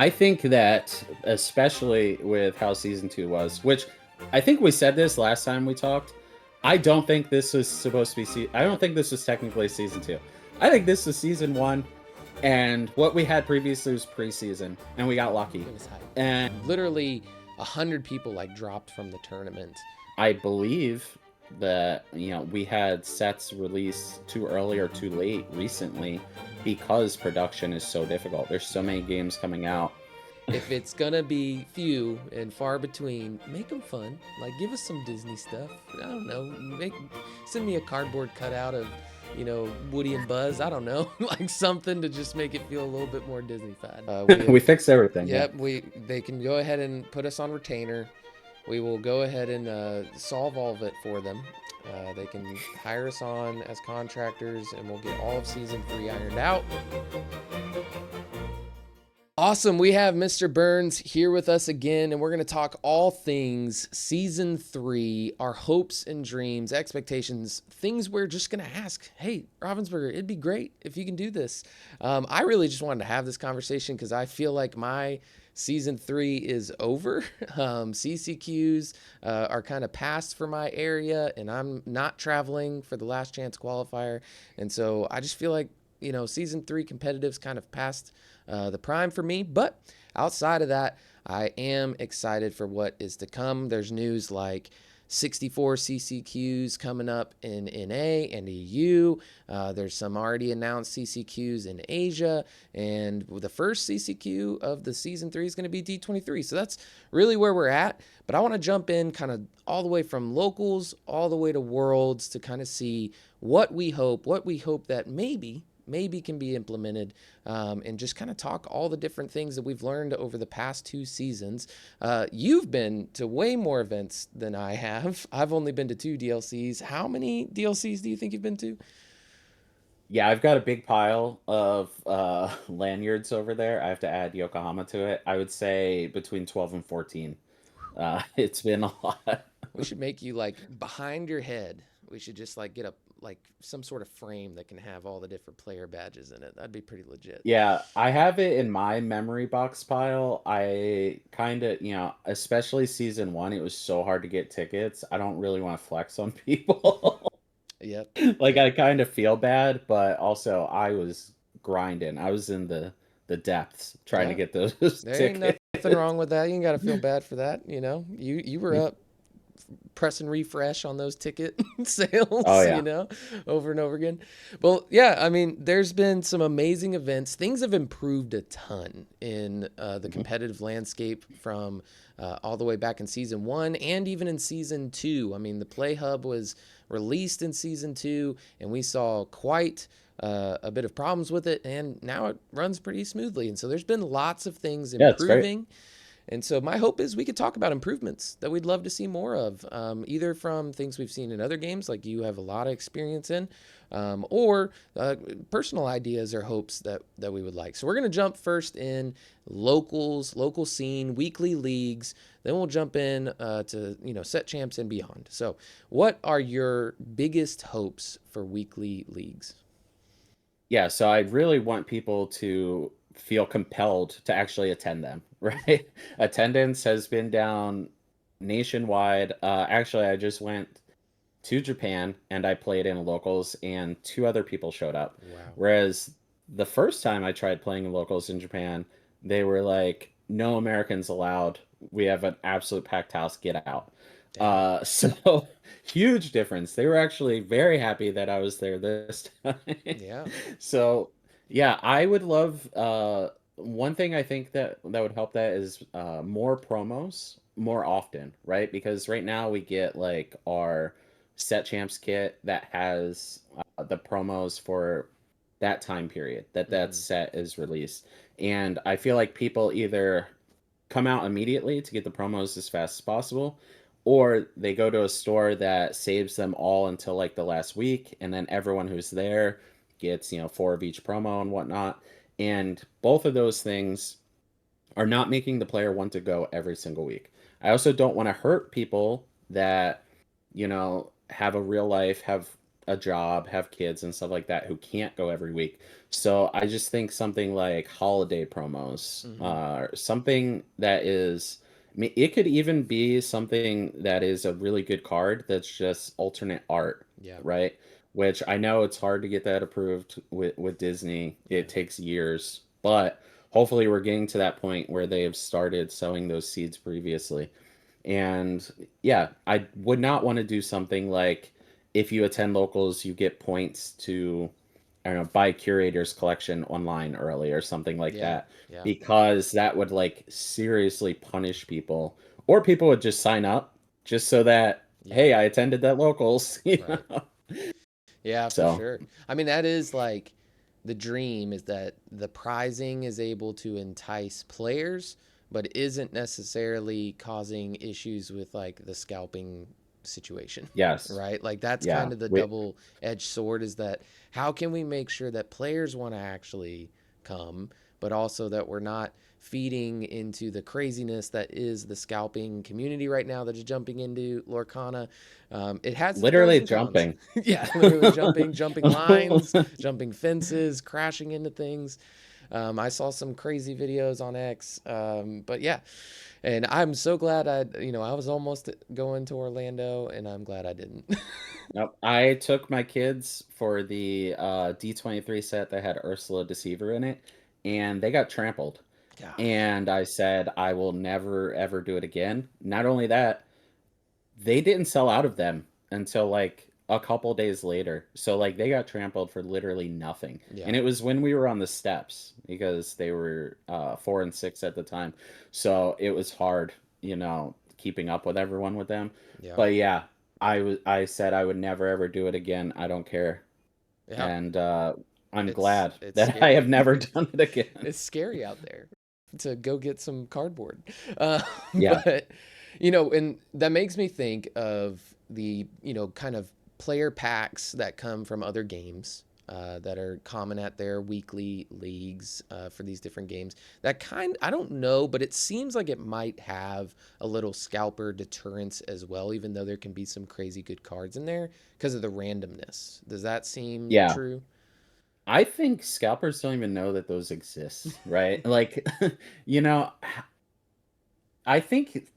I think that especially with how season 2 was, which I think we said this last time we talked. I don't think this was supposed to be I don't think this was technically season 2. I think this was season 1, and what we had previously was preseason, and we got lucky. It was hype. And Literally 100 people like dropped from the tournament. I believe that, we had sets released too early or too late recently because production is so difficult. There's so many games coming out. If it's gonna be few and far between, make them fun. Like, give us some Disney stuff. I don't know. Send me a cardboard cutout of, Woody and Buzz. I don't know, like something to just make it feel a little bit more Disney-fied. We fixed everything. Yep, they can go ahead and put us on retainer. We will go ahead and solve all of it for them. They can hire us on as contractors, and we'll get all of season 3 ironed out. Awesome. We have Mr. Burns here with us again, and we're going to talk all things season 3, our hopes and dreams, expectations, things we're just going to ask. Hey, Ravensburger, it'd be great if you can do this. I really just wanted to have this conversation because I feel like my season 3 is over. CCQs are kind of past for my area, and I'm not traveling for the last chance qualifier. And so I just feel like, season 3 competitive's kind of past the prime for me. But outside of that, I am excited for what is to come. There's news like 64 CCQs coming up in NA and EU. There's some already announced CCQs in Asia. And the first CCQ of the season 3 is going to be D23. So that's really where we're at. But I want to jump in kind of all the way from locals all the way to worlds to kind of see what we hope that maybe can be implemented, and just kind of talk all the different things that we've learned over the past 2 seasons. You've been to way more events than I have. I've only been to 2 DLCs. How many DLCs do you think you've been to? Yeah, I've got a big pile of lanyards over there. I have to add Yokohama to it. I would say between 12 and 14. It's been a lot. We should make you like behind your head. We should just like get some sort of frame that can have all the different player badges in it. That'd be pretty legit. Yeah, I have it in my memory box pile. I kind of, especially season 1, it was so hard to get tickets. I don't really want to flex on people. Yep. Like, Yep. I kind of feel bad, but also I was grinding. I was in the depths trying to Yeah. get those There ain't tickets. nothing wrong with that. You ain't got to feel bad for that. You were up pressing refresh on those ticket Oh sales, yeah. over and over again. Well, yeah, I mean, there's been some amazing events. Things have improved a ton in the Mhm. competitive landscape from all the way back in season 1 and even in season 2. I mean, the Play Hub was released in season 2, and we saw quite a bit of problems with it, and now it runs pretty smoothly. And so there's been lots of things Yeah, it's great. improving. And so my hope is we could talk about improvements that we'd love to see more of, either from things we've seen in other games, like you have a lot of experience in, or personal ideas or hopes that we would like. So we're going to jump first in locals, local scene, weekly leagues. Then we'll jump in to set champs and beyond. So what are your biggest hopes for weekly leagues? Yeah, so I really want people to feel compelled to actually attend them, right? Attendance has been down nationwide. Actually, I just went to Japan and I played in locals, and 2 other people showed up. Wow. Whereas the first time I tried playing locals in Japan, they were like, "No Americans allowed. We have an absolute packed house. Get out." Dang. So huge difference. They were actually very happy that I was there this time. Yeah. So yeah, I would love one thing I think that would help that is more promos more often, right? Because right now we get like our set champs kit that has the promos for that time period that Mm-hmm. set is released. And I feel like people either come out immediately to get the promos as fast as possible, or they go to a store that saves them all until like the last week, and then everyone who's there gets 4 of each promo and whatnot. And both of those things are not making the player want to go every single week. I also don't want to hurt people that have a real life, have a job, have kids and stuff like that who can't go every week. So I just think something like holiday promos, Hmm. something that is, I mean, it could even be something that is a really good card that's just alternate art, Yeah. right? Which I know it's hard to get that approved with Disney. Yeah. It takes years, but hopefully we're getting to that point where they have started sowing those seeds previously. And yeah, I would not want to do something like if you attend locals, you get points to, I don't know, buy curator's collection online early or something like Yeah. that, Yeah. because that would like seriously punish people, or people would just sign up just so that, Yeah. hey, I attended that locals, you Right. know? Yeah, for So sure. I mean, that is like the dream is that the prizing is able to entice players, but isn't necessarily causing issues with like the scalping situation, yes, right? Like that's yeah, kind of the we double-edged sword is that how can we make sure that players want to actually come, but also that we're not feeding into the craziness that is the scalping community right now that is jumping into Lorcana. It has its pros literally and cons. jumping. Yeah, literally jumping lines, jumping fences, crashing into things. I saw some crazy videos on X, but yeah, and I'm so glad I was almost going to Orlando, and I'm glad I didn't. Nope. I took my kids for the D23 set that had Ursula Deceiver in it, and they got trampled. Gosh. And I said, I will never ever do it again. Not only that, they didn't sell out of them until like a couple days later. So like they got trampled for literally nothing. Yeah. And it was when we were on the steps because they were 4 and 6 at the time. So it was hard, keeping up with everyone with them. Yeah. But yeah, I said I would never ever do it again. I don't care. Yeah. And I'm It's glad it's that I have scary. never done it again. It's scary out there to go get some cardboard. Yeah. But, and that makes me think of the kind of player packs that come from other games that are common at their weekly leagues for these different games. I don't know, but it seems like it might have a little scalper deterrence as well, even though there can be some crazy good cards in there because of the randomness. Does that seem Yeah. true? I think scalpers don't even know that those exist, right? Like, you know, I think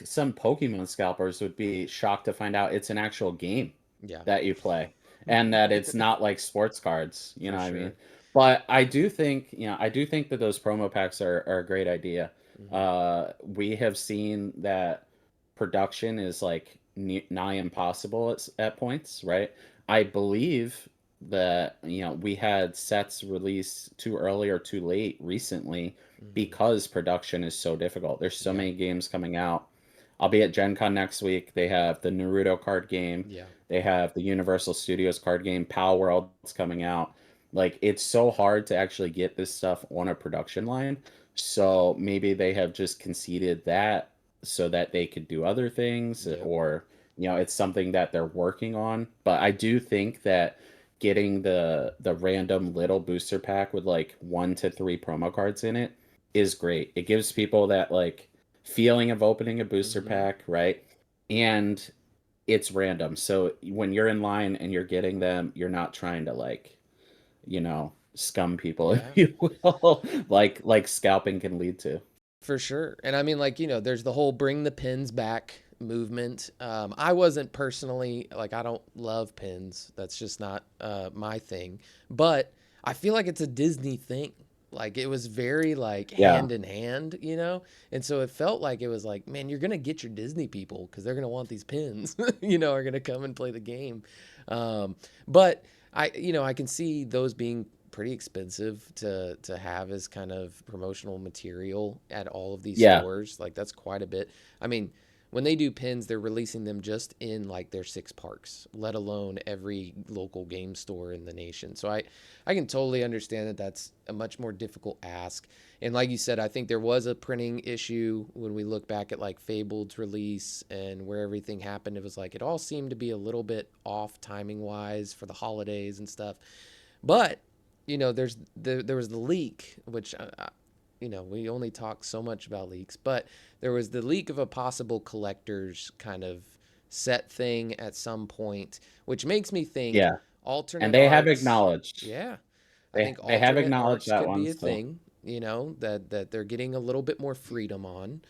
some Pokemon scalpers would be shocked to find out it's an actual game Yeah, that you play and that it's not like sports cards, you for know what I mean? sure. But I do think that those promo packs are a great idea. Hmm. We have seen that production is like nigh impossible at points, right? I believe that we had sets released too early or too late recently Hmm. because production is so difficult. There's so Yeah, many games coming out. I'll be at Gen Con next week. They have the Naruto card game. yeah. They have the Universal Studios card game. Pal World's coming out. Like it's so hard to actually get this stuff on a production line. So maybe they have just conceded that so that they could do other things, Yep. or it's something that they're working on. But I do think that getting the random little booster pack with like 1 to 3 promo cards in it is great. It gives people that like feeling of opening a booster Hmm. pack, right? And it's random. So when you're in line and you're getting them, you're not trying to like, scum people, if Yeah, you will, like scalping can lead to. for sure. And I mean, like, there's the whole bring the pins back movement. I wasn't personally, like, I don't love pins. That's just not my thing. But I feel like it's a Disney thing. Like, it was very, like, Yeah. hand in hand. And so it felt like it was like, man, you're going to get your Disney people because they're going to want these pins, are going to come and play the game. Um, but I can see those being pretty expensive to have as kind of promotional material at all of these Yeah. stores. Like that's quite a bit. I mean, when they do pins, they're releasing them just in like their 6 parks, let alone every local game store in the nation. So I can totally understand that that's a much more difficult ask. And like you said, I think there was a printing issue when we look back at like Fabled's release and where everything happened. It was like it all seemed to be a little bit off timing wise for the holidays and stuff. But there was the leak, which we only talk so much about leaks, but there was the leak of a possible collector's kind of set thing at some point, which makes me think Yeah, and alternate they have arts. acknowledged Yeah, I think they have alternate acknowledged arts that could one. be a So thing, that they're getting a little bit more freedom on.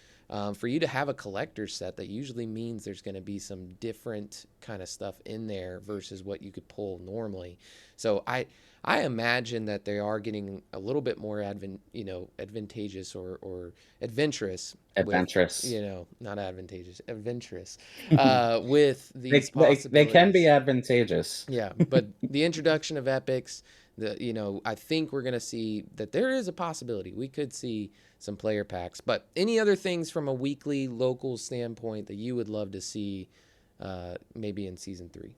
For you to have a collector set, that usually means there's going to be some different kind of stuff in there versus what you could pull normally. So I imagine that they are getting a little bit more advantageous or adventurous with, adventurous. not advantageous, adventurous, with these They can be possibilities. advantageous. Yeah, but the introduction of epics, I think we're gonna see that there is a possibility we could see some player packs. But any other things from a weekly local standpoint that you would love to see, maybe in season three?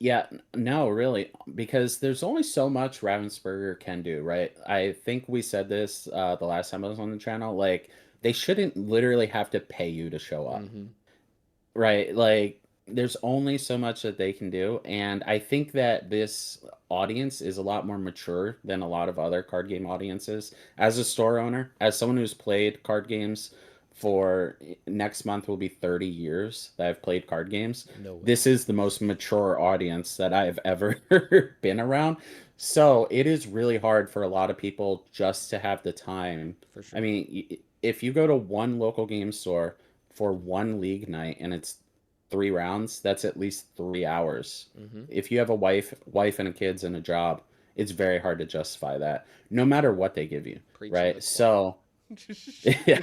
Yeah, no, really, because there's only so much Ravensburger can do, right? I think we said this the last time I was on the channel. Like, they shouldn't literally have to pay you to show up. Mm-hmm. Right, like, there's only so much that they can do, and I think that this audience is a lot more mature than a lot of other card game audiences. As a store owner, as someone who's played card games for next month will be 30 years that I've played card games, No way, this is the most mature audience that I've ever been around. So, it is really hard for a lot of people just to have the time. for I sure. mean, if you go to one local game store for one league night and it's 3 rounds, that's at least 3 hours. Mm-hmm. If you have a wife and a kids and a job, it's very hard to justify that, no matter what they give you, Preach to right? the choir. So, yeah.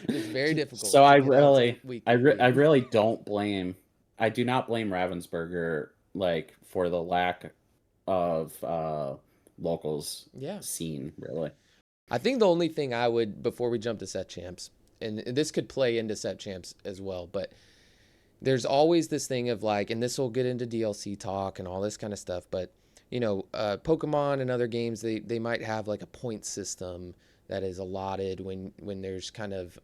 It's very So difficult to get onto the weekly I league. really don't blame. I do not blame Ravensburger like for the lack of locals Yeah, scene, really. I think the only thing I would, before we jump to set champs, and this could play into set champs as well, but there's always this thing of like, and this will get into DLC talk and all this kind of stuff, but Pokemon and other games, they might have like a point system that is allotted when there's kind of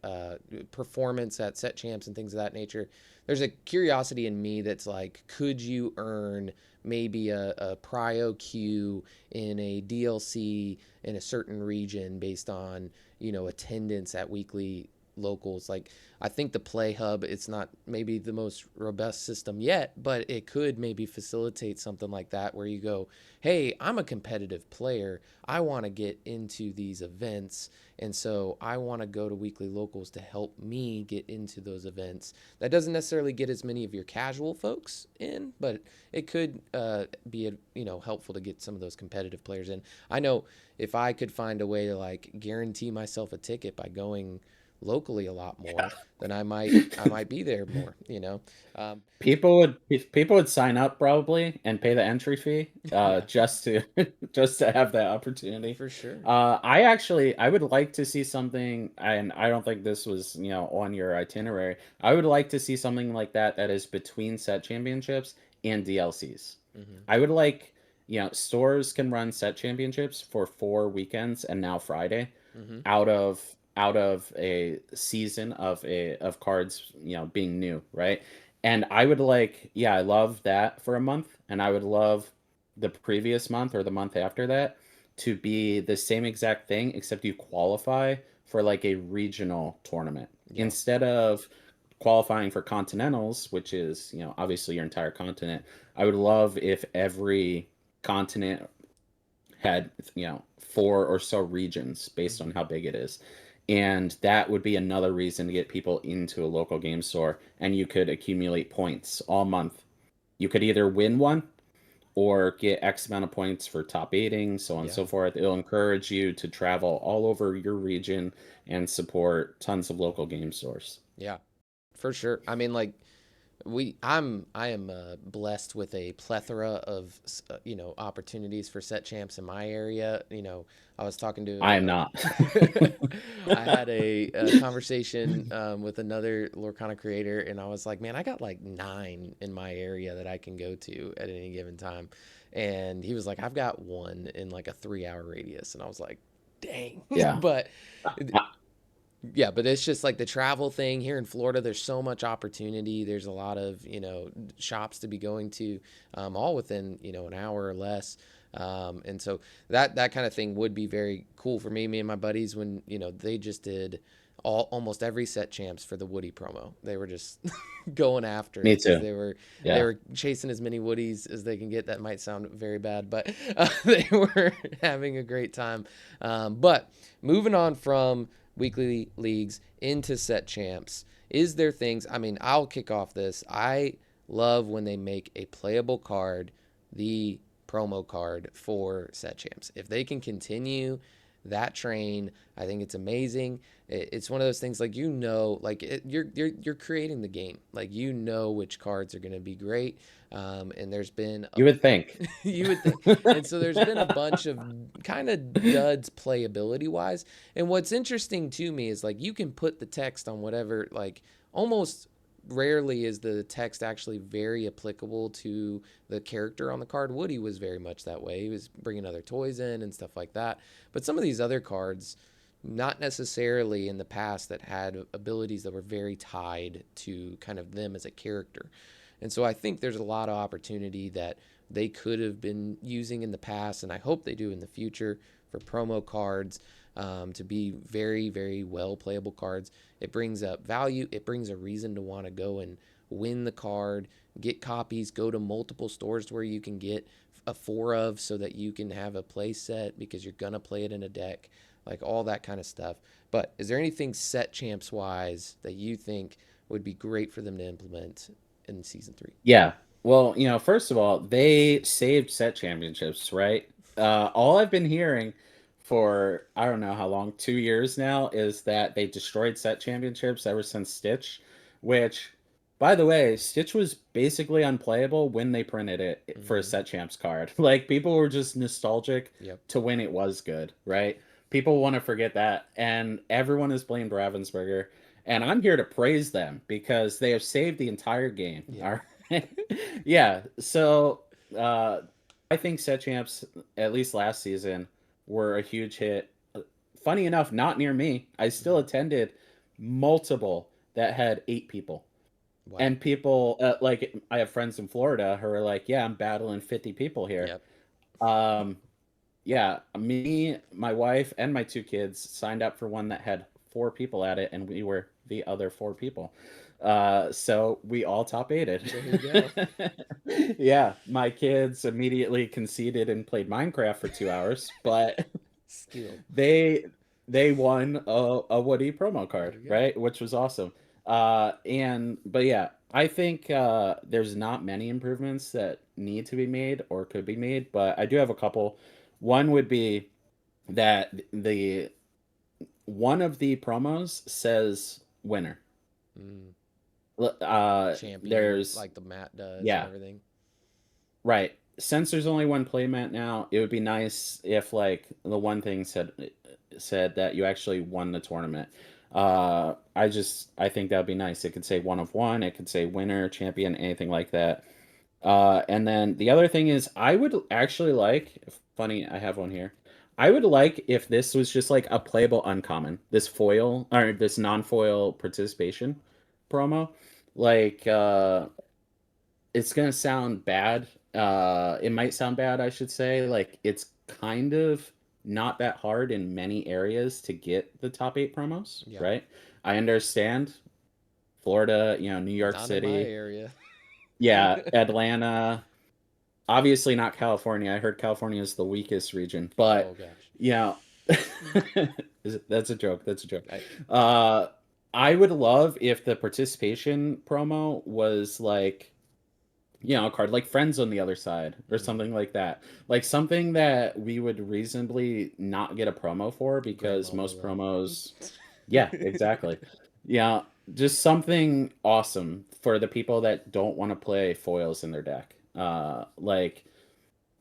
performance at set champs and things of that nature. There's a curiosity in me that's like, could you earn maybe a prio queue in a DLC in a certain region based on attendance at weekly locals? Like, I think the Play Hub, it's not maybe the most robust system yet, but it could maybe facilitate something like that where you go, hey, I'm a competitive player. I want to get into these events. And so I want to go to weekly locals to help me get into those events. That doesn't necessarily get as many of your casual folks in, but it could be helpful to get some of those competitive players in. I know if I could find a way to like guarantee myself a ticket by going locally a lot more, then I might be there more. Um, People would sign up probably and pay the entry fee, yeah, just to just to have that opportunity. for sure. I would like to see something, and I don't think this was, on your itinerary. I would like to see something like that that is between set championships and DLCs. Hmm. I would like, stores can run set championships for 4 weekends and now Friday Hmm. out of a season of cards, being new, right? And I would like, yeah, I love that for a month, and I would love the previous month or the month after that to be the same exact thing, except you qualify for like a regional tournament Yeah. instead of qualifying for continentals, which is, obviously your entire continent. I would love if every continent had, four or so regions based on Hmm. how big it is. And that would be another reason to get people into a local game store, and you could accumulate points all month. You could either win one or get X amount of points for top aiding, so on and Yeah. so forth. It'll encourage you to travel all over your region and support tons of local game stores. Yeah. For sure. I mean, like, I am blessed with a plethora of opportunities for set champs in my area. I was talking I am to not. I had a conversation with another Lorcana creator, and I was like, man, I got like 9 in my area that I can go to at any given time, and he was like, I've got one in like a 3-hour radius, and I was like, dang, Yeah. but yeah, but it's just like the travel thing here in Florida. There's so much opportunity. There's a lot of shops to be going to, all within an hour or less. And so that kind of thing would be very cool for me. Me and my buddies, when they just did almost every set champs for the Woody promo. They were just going after Me it because too. they Yeah. were chasing as many Woodies as they can get. That might sound very bad, but they were having a great time. But moving on from weekly leagues into set champs, is there things? I mean, I'll kick off this. I love when they make a playable card the promo card for set champs. If they can continue that train, I think it's amazing. It's one of those things like like you're creating the game. Like which cards are going to be great. And there's been a You would think. you would think, and so there's been a bunch of kind of duds playability wise. And what's interesting to me is like you can put the text on whatever like almost rarely is the text actually very applicable to the character on the card. Woody was very much that way. He was bringing other toys in and stuff like that. But some of these other cards, not necessarily in the past, that had abilities that were very tied to kind of them as a character. And so I think there's a lot of opportunity that they could have been using in the past, and I hope they do in the future for promo cards to be very, very well playable cards. It brings up value, it brings a reason to want to go and win the card, get copies, go to multiple stores where you can get a four of so that you can have a play set because you're going to play it in a deck, like all that kind of stuff. But is there anything set champs wise that you think would be great for them to implement in season three? Yeah. Well, first of all, they saved set championships, right? All I've been hearing for I don't know how long, 2 years now, is that they destroyed set championships ever since Stitch, which, by the way, Stitch was basically unplayable when they printed it for a Mm-hmm. set champs card. Like people were just nostalgic Yep. to when it was good, right? People want to forget that, and everyone has blamed Ravensburger. And I'm here to praise them because they have saved the entire game. Yeah. All right. Yeah. So I think set champs, at least last season, were a huge hit. Funny enough, not near me. I still Mm-hmm. attended multiple that had 8 people. Wow. And people, like, I have friends in Florida who are like, yeah, I'm battling 50 people here. Yep. Um, yeah, me, my wife, and my 2 kids signed up for one that had 4 people at it, and we were the other 4 people. So we all top aided. There you go. Yeah, my kids immediately conceded and played Minecraft for 2 hours, but Skill. they they won a Woody promo There card, you go. right? Which was awesome. But yeah, I think there's not many improvements that need to be made or could be made, but I do have a couple. One would be that the one of the promos says winner. Mm. Champion There's like the mat does and yeah, everything. right. Since there's only one playmat now, it would be nice if like the one thing said that you actually won the tournament. I think that would be nice. It could say one of one, it could say winner, champion, anything like that. And then the other thing is, I would actually like, funny, I have one here. I would like if this was just like a playable uncommon, this foil or this non-foil participation promo. Like, it's gonna sound bad. It might sound bad, I should say. Like, it's kind of not that hard in many areas to get the top 8 promos, Yeah. right? I understand Florida, New York Not in my City, area. yeah, Atlanta. Obviously not California. I heard California is the weakest region, Oh but gosh. you know, that's a joke. That's a joke. I, Uh, I would love if the participation promo was like, a card like Friends on the other side or mm, something like that. Like something that we would reasonably not get a promo for because grandma most willow. promos, yeah, exactly. Yeah, just something awesome for the people that don't want to play foils in their deck. Like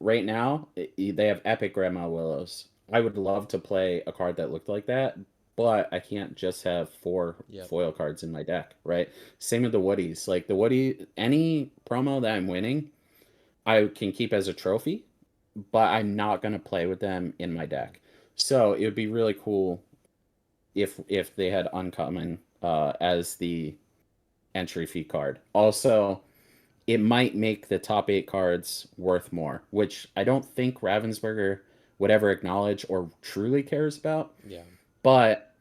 right now, they have epic Grandma Willows. I would love to play a card that looked like that, but I can't just have 4 Yep. foil cards in my deck, right? Same with the Woodies. Like the Woody, any promo that I'm winning, I can keep as a trophy, but I'm not gonna play with them in my deck. So it would be really cool if they had uncommon as the entry fee card. Also, it might make the top 8 cards worth more, which I don't think Ravensburger would ever acknowledge or truly cares about. Yeah. But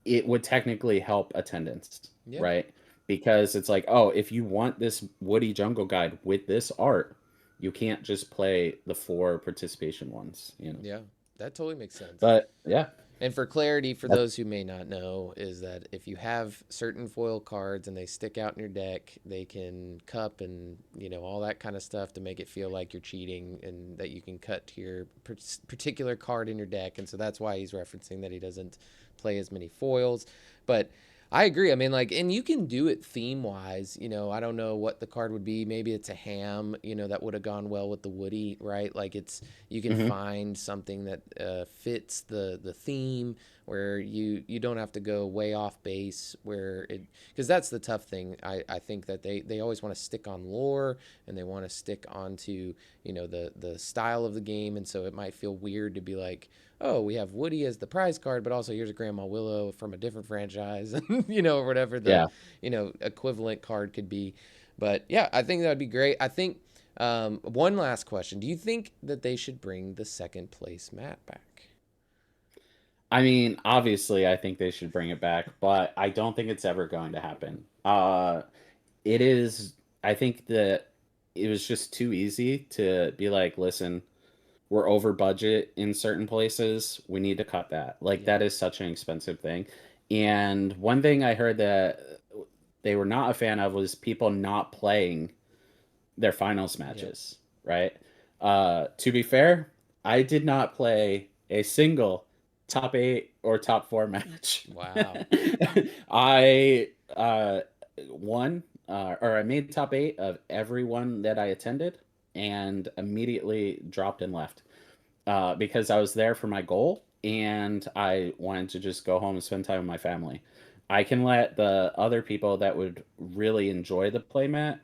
it would technically help attendance, Yeah. right? Because it's like, oh, if you want this Woody Jungle Guide with this art, you can't just play the 4 participation ones, you know. Yeah. That totally makes sense. But yeah, And for clarity, for that's those who may not know, is that if you have certain foil cards and they stick out in your deck, they can cup and all that kind of stuff to make it feel like you're cheating, and that you can cut to your particular card in your deck. And so that's why he's referencing that he doesn't play as many foils. But I agree. I mean, like, and you can do it theme wise. I don't know what the card would be. Maybe it's a ham. That would have gone well with the Woody, right? Like, you can mhm. find something that fits the theme, where you don't have to go way off base, where it, because that's the tough thing. I think that they always want to stick on lore, and they want to stick onto the style of the game, and so it might feel weird to be like, oh, we have Woody as the prize card, but also here's a Grandma Willow from a different franchise, or whatever the Yeah. equivalent card could be. But yeah, I think that would be great. I think one last question: do you think that they should bring the second place mat back? I mean, obviously I think they should bring it back, but I don't think it's ever going to happen. It is I think that it was just too easy to be like, listen, we're over budget in certain places. We need to cut that. Like Yeah, that is such an expensive thing. And one thing I heard that they were not a fan of was people not playing their finals yeah. matches, right? To be fair, I did not play a single top 8 or top 4 match. Wow. I won or I made top 8 of every one that I attended and immediately dropped and left because I was there for my goal and I wanted to just go home and spend time with my family. I can let the other people that would really enjoy the playmat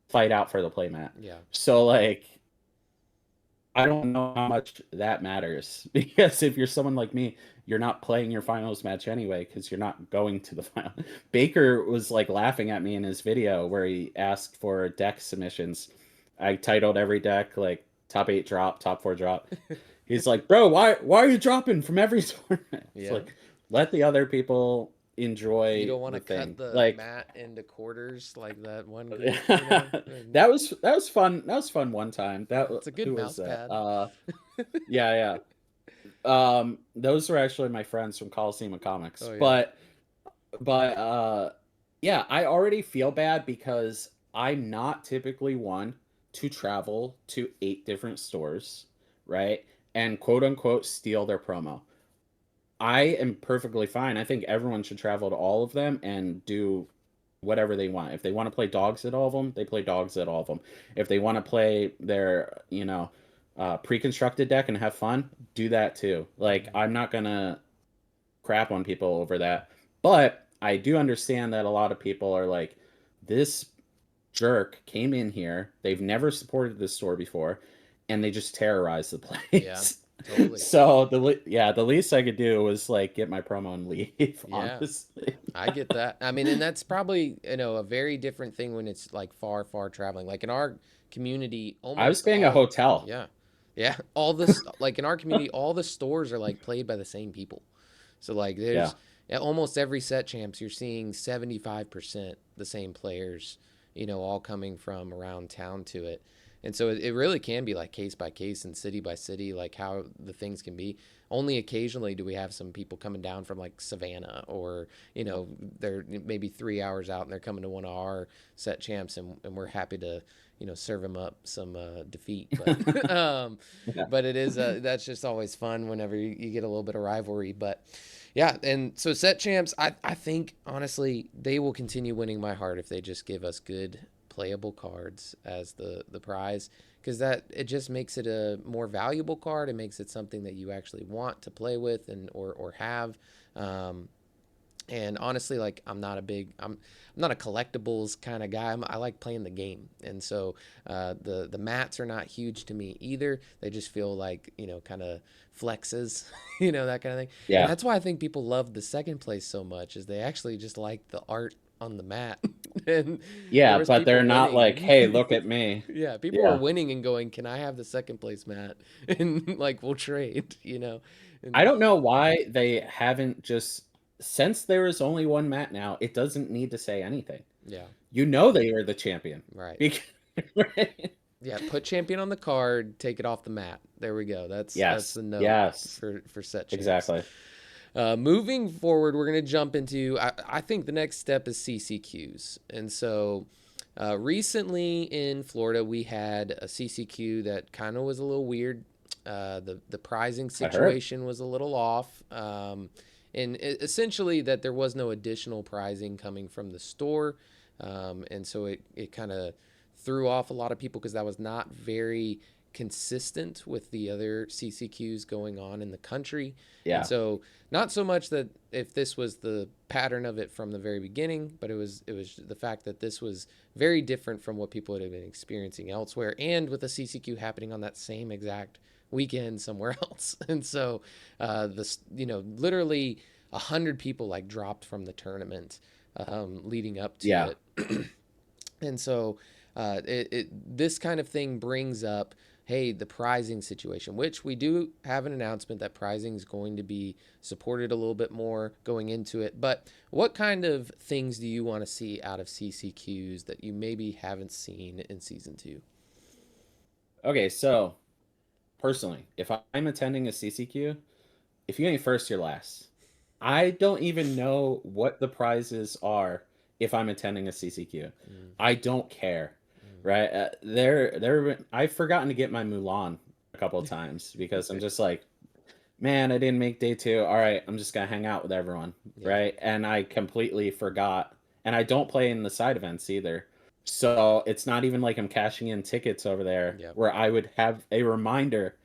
fight out for the playmat. Yeah, So like I don't know how much that matters because if you're someone like me, you're not playing your finals match anyway because you're not going to the final. Baker was like laughing at me in his video where he asked for deck submissions. I titled every deck like top 8 drop, top 4 drop. He's like, "Bro, why are you dropping from every tournament?" It's yeah. like let the other people You enjoy don't want the to cut thing. the Like mat into quarters like that one group, and that was fun. That was fun one time. it's a good Who was mouse that? pad. Yeah, yeah. Those were actually my friends from Coliseum of Comics. Oh yeah, But yeah, I already feel bad because I'm not typically one to travel to 8 different stores, right? And quote unquote steal their promo. I am perfectly fine. I think everyone should travel to all of them and do whatever they want. If they want to play dogs at all of them, they play dogs at all of them. If they want to play their, pre-constructed deck and have fun, do that too. Like yeah, I'm not gonna crap on people over that, but I do understand that a lot of people are like, this jerk came in here. They've never supported this store before, and they just terrorized the yeah. place. Totally. So the least I could do was like get my promo and leave. Yeah. Honestly, I get that. I mean, and that's probably, a very different thing when it's like far, far traveling. Like in our community, I was almost getting a all, hotel. yeah. Yeah. All this, like in our community, all the stores are like played by the same people. So like Yeah, there's almost every set champs, you're seeing 75% the same players, all coming from around town to it. And so it really can be like case by case and city by city, like how the things can be. Only occasionally do we have some people coming down from like Savannah, or, they're maybe 3 hours out and they're coming to one of our set champs, and we're happy to, serve them up some defeat. But, yeah, but it is, that's just always fun whenever you get a little bit of rivalry. But yeah, and so set champs, I think honestly they will continue winning my heart if they just give us good playable cards as the prize, because that it just makes it a more valuable card. It makes it something that you actually want to play with and or have. Um, and honestly, like I'm not a collectibles kind of guy. I like playing the game, and so the mats are not huge to me either. They just feel like kind of flexes, that kind of thing. And yeah, that's why I think people love the second place so much, is they actually just like the art on the mat. And there yeah. was But they're people not winning, like, hey, and look at me. yeah, people were Yeah, winning and going, "Can I have the second place mat?" And like we'll trade, I and don't know why they haven't just since there is only one mat now, it doesn't need to say anything. Yeah. You know they are the champion. Right. Because, right? Yeah, put champion on the card, take it off the mat. There we go. That's Yes. the note Yes. for set champs. Exactly. Moving forward, we're going to jump into. I think the next step is CCQs, and so recently in Florida we had a CCQ that kind of was a little weird. The prizing I heard. situation was a little off, and essentially that there was no additional prizing coming from the store, and so it kind of threw off a lot of people because that was not very consistent with the other CCQs going on in the country. And Yeah. so not so much that if this was the pattern of it from the very beginning, but it was the fact that this was very different from what people had been experiencing elsewhere, and with a CCQ happening on that same exact weekend somewhere else. And so this, literally 100 people like dropped from the tournament leading up to Yeah. it. And so this kind of thing brings up, hey, the prizing situation, which we do have an announcement that prizing is going to be supported a little bit more going into it. But what kind of things do you want to see out of CCQs that you maybe haven't seen in season two? Okay. So personally, if I'm attending a CCQ, if you ain't first, you're last. I don't even know what the prizes are if I'm attending a CCQ. Mm, I don't care, mm. right? I've forgotten to get my Mulan a couple of times because I'm just like, man, I didn't make day two. All right, I'm just gonna hang out with everyone, Yeah. right? And I completely forgot. And I don't play in the side events either. So it's not even like I'm cashing in tickets over there Yep. where I would have a reminder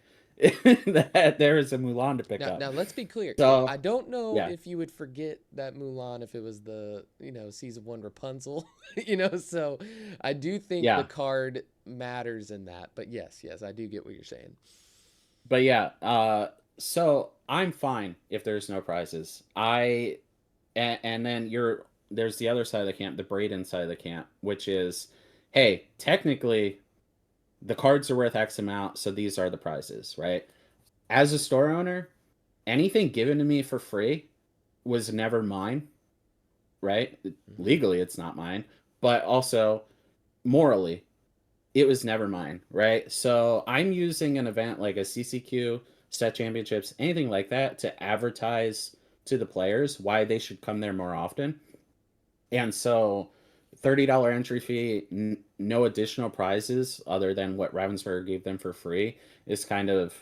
that there is a Mulan to pick Now, up. now let's be clear. So I don't know yeah, if you would forget that Mulan if it was the, season one Rapunzel, so I do think the yeah. card matters in that. But yes, I do get what you're saying. But yeah, so I'm fine if there's no prizes. And then there's the other side of the camp, the Braden side of the camp, which is, hey, technically the cards are worth X amount, so these are the prizes, right? As a store owner, anything given to me for free was never mine, right? Hmm. Legally, it's not mine, but also morally, it was never mine, right? So I'm using an event like a CCQ, set championships, anything like that to advertise to the players why they should come there more often. And so $30 entry fee, no additional prizes other than what Ravensburger gave them for free is kind of,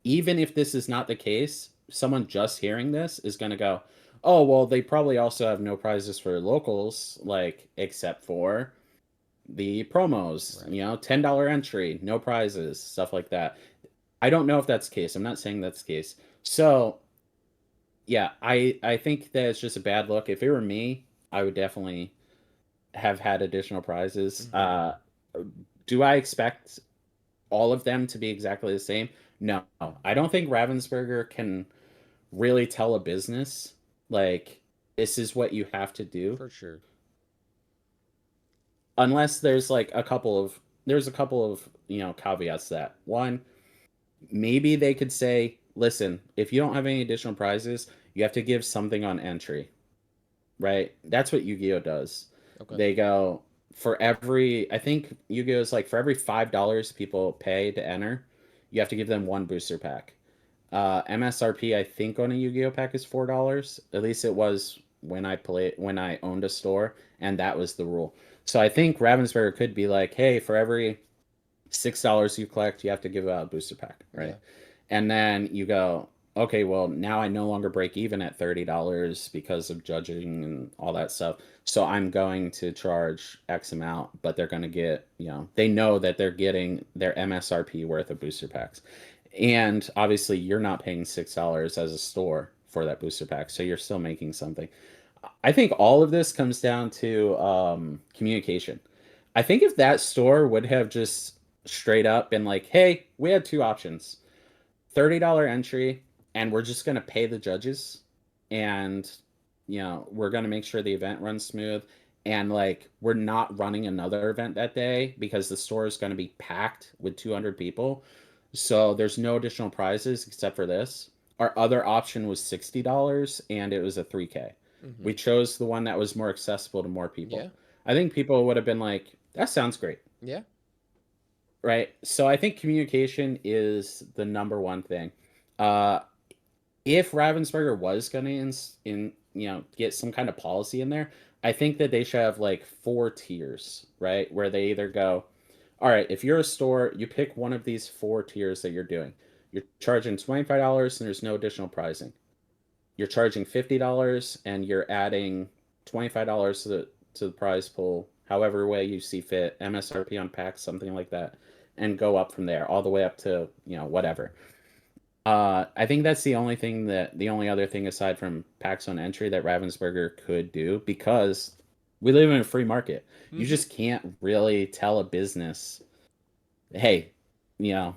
even if this is not the case, someone just hearing this is going to go, oh, well, they probably also have no prizes for locals, like, except for the promos, Right. $10 entry, no prizes, stuff like that. I don't know if that's the case. I'm not saying that's the case. So, yeah, I think that it's just a bad look. If it were me, I would definitely have had additional prizes. Hmm. Do I expect all of them to be exactly the same? No. I don't think Ravensburger can really tell a business like this is what you have to do For sure. unless there's a couple of caveats to that. One, maybe they could say, listen, if you don't have any additional prizes, you have to give something on entry, right? That's what Yu-Gi-Oh does. Okay. They go, for every, I think Yu-Gi-Oh is like for every $5 people pay to enter, you have to give them one booster pack. MSRP I think on a Yu-Gi-Oh pack is $4. At least it was when I owned a store, and that was the rule. So I think Ravensburger could be like, hey, for every $6 you collect, you have to give out a booster pack, Yeah. right? And then you go, okay, well, now I no longer break even at $30 because of judging and all that stuff. So I'm going to charge X amount, but they're going to get, they know that they're getting their MSRP worth of booster packs. And obviously, you're not paying $6 as a store for that booster pack. So you're still making something. I think all of this comes down to communication. I think if that store would have just straight up been like, hey, we had two options, $30 entry, and we're just going to pay the judges. And, we're going to make sure the event runs smooth. And like, we're not running another event that day because the store is going to be packed with 200 people. So there's no additional prizes except for this. Our other option was $60 and it was a 3K. Mm-hmm. We chose the one that was more accessible to more people. Yeah. I think people would have been like, that sounds great. Yeah. Right. So I think communication is the number one thing. Uh, if Ravensburger was going to get some kind of policy in there, I think that they should have like 4 tiers, right? Where they either go, all right, if you're a store, you pick one of these 4 tiers that you're doing. You're charging $25 and there's no additional pricing. You're charging $50 and you're adding $25 to the prize pool, however way you see fit, MSRP on packs, something like that, and go up from there, all the way up to whatever. I think that's the only other thing aside from packs on entry that Ravensburger could do, because we live in a free market. You Mm-hmm. just can't really tell a business, hey, you know,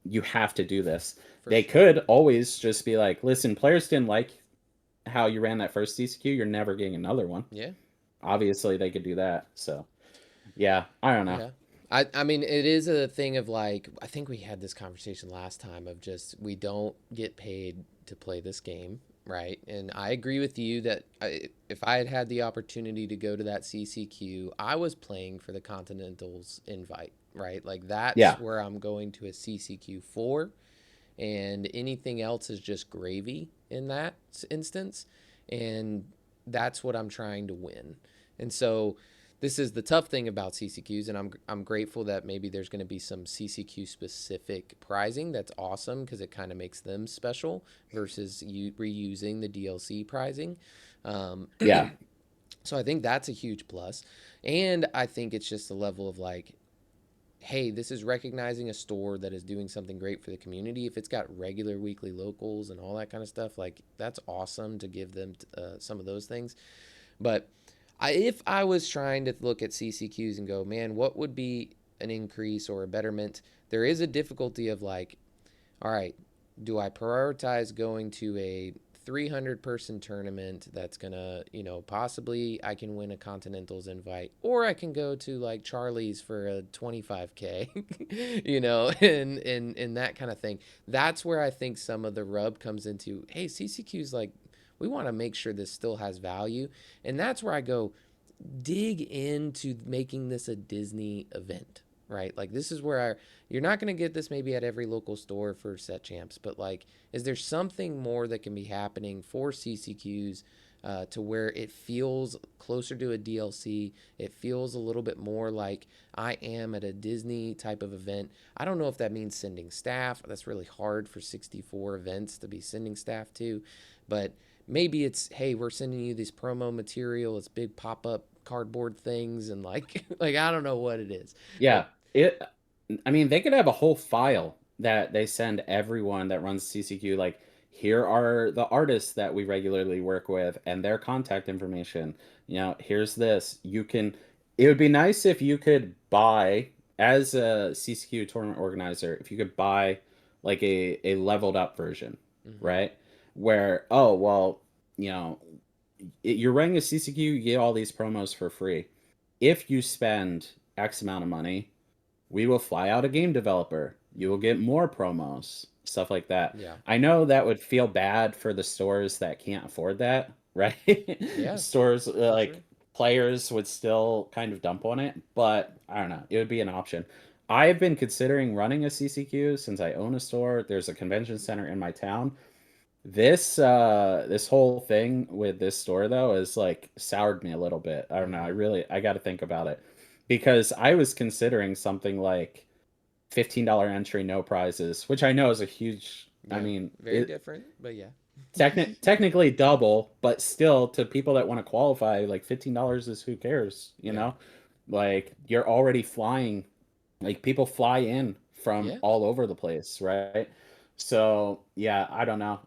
you have to do this. For They sure. could always just be like, listen, players didn't like how you ran that first CCQ. You're never getting another one. Yeah. Obviously, they could do that. So, yeah, I don't know. Yeah. I mean, it is a thing of like, I think we had this conversation last time of just, we don't get paid to play this game, right? And I agree with you that if I had had the opportunity to go to that CCQ, I was playing for the Continentals invite, right? Like, that's Yeah, where I'm going to a CCQ for. And anything else is just gravy in that instance. And that's what I'm trying to win. And so this is the tough thing about CCQs, and I'm grateful that maybe there's going to be some CCQ specific pricing. That's awesome because it kind of makes them special versus you reusing the DLC pricing. Um, yeah, so I think that's a huge plus, and I think it's just a level of like, hey, this is recognizing a store that is doing something great for the community. If it's got regular weekly locals and all that kind of stuff, like, that's awesome to give them some of those things. But if I was trying to look at CCQs and go, man, what would be an increase or a betterment? There is a difficulty of like, all right, do I prioritize going to a 300-person tournament that's gonna, possibly I can win a Continentals invite, or I can go to like Charlie's for a 25K, and that kind of thing. That's where I think some of the rub comes into. Hey, CCQ's like, we want to make sure this still has value, and that's where I go, dig into making this a Disney event, right? Like, this is where you're not going to get this maybe at every local store for set champs, but like, is there something more that can be happening for CCQs to where it feels closer to a DLC? It feels a little bit more like I am at a Disney type of event. I don't know if that means sending staff. That's really hard for 64 events to be sending staff to, but maybe it's, hey, we're sending you this promo material. It's big pop up cardboard things and like like I don't know what it is, but yeah. I mean, they could have a whole file that they send everyone that runs CCQ. Like, here are the artists that we regularly work with and their contact information. Here's this. It would be nice if you could buy, as a CCQ tournament organizer, if you could buy like a leveled up version, mm-hmm. right? Where, oh, well, you know, you're running a CCQ, you get all these promos for free. If you spend X amount of money, we will fly out a game developer. You will get more promos, stuff like that. Yeah. I know that would feel bad for the stores that can't afford that, right? Yeah, Stores for sure. like players would still kind of dump on it, but I don't know. It would be an option. I've been considering running a CCQ since I own a store. There's a convention center in my town. This whole thing with this store though is like soured me a little bit. I don't know. Mm-hmm. I got to think about it, because I was considering something like $15 entry, no prizes, which I know is a huge. I Yeah, mean, very different, but yeah. technically double, but still, to people that want to qualify, like $15 is, who cares, Yeah. Like, you're already flying, like, people fly in from Yeah. all over the place, right? So, yeah, I don't know.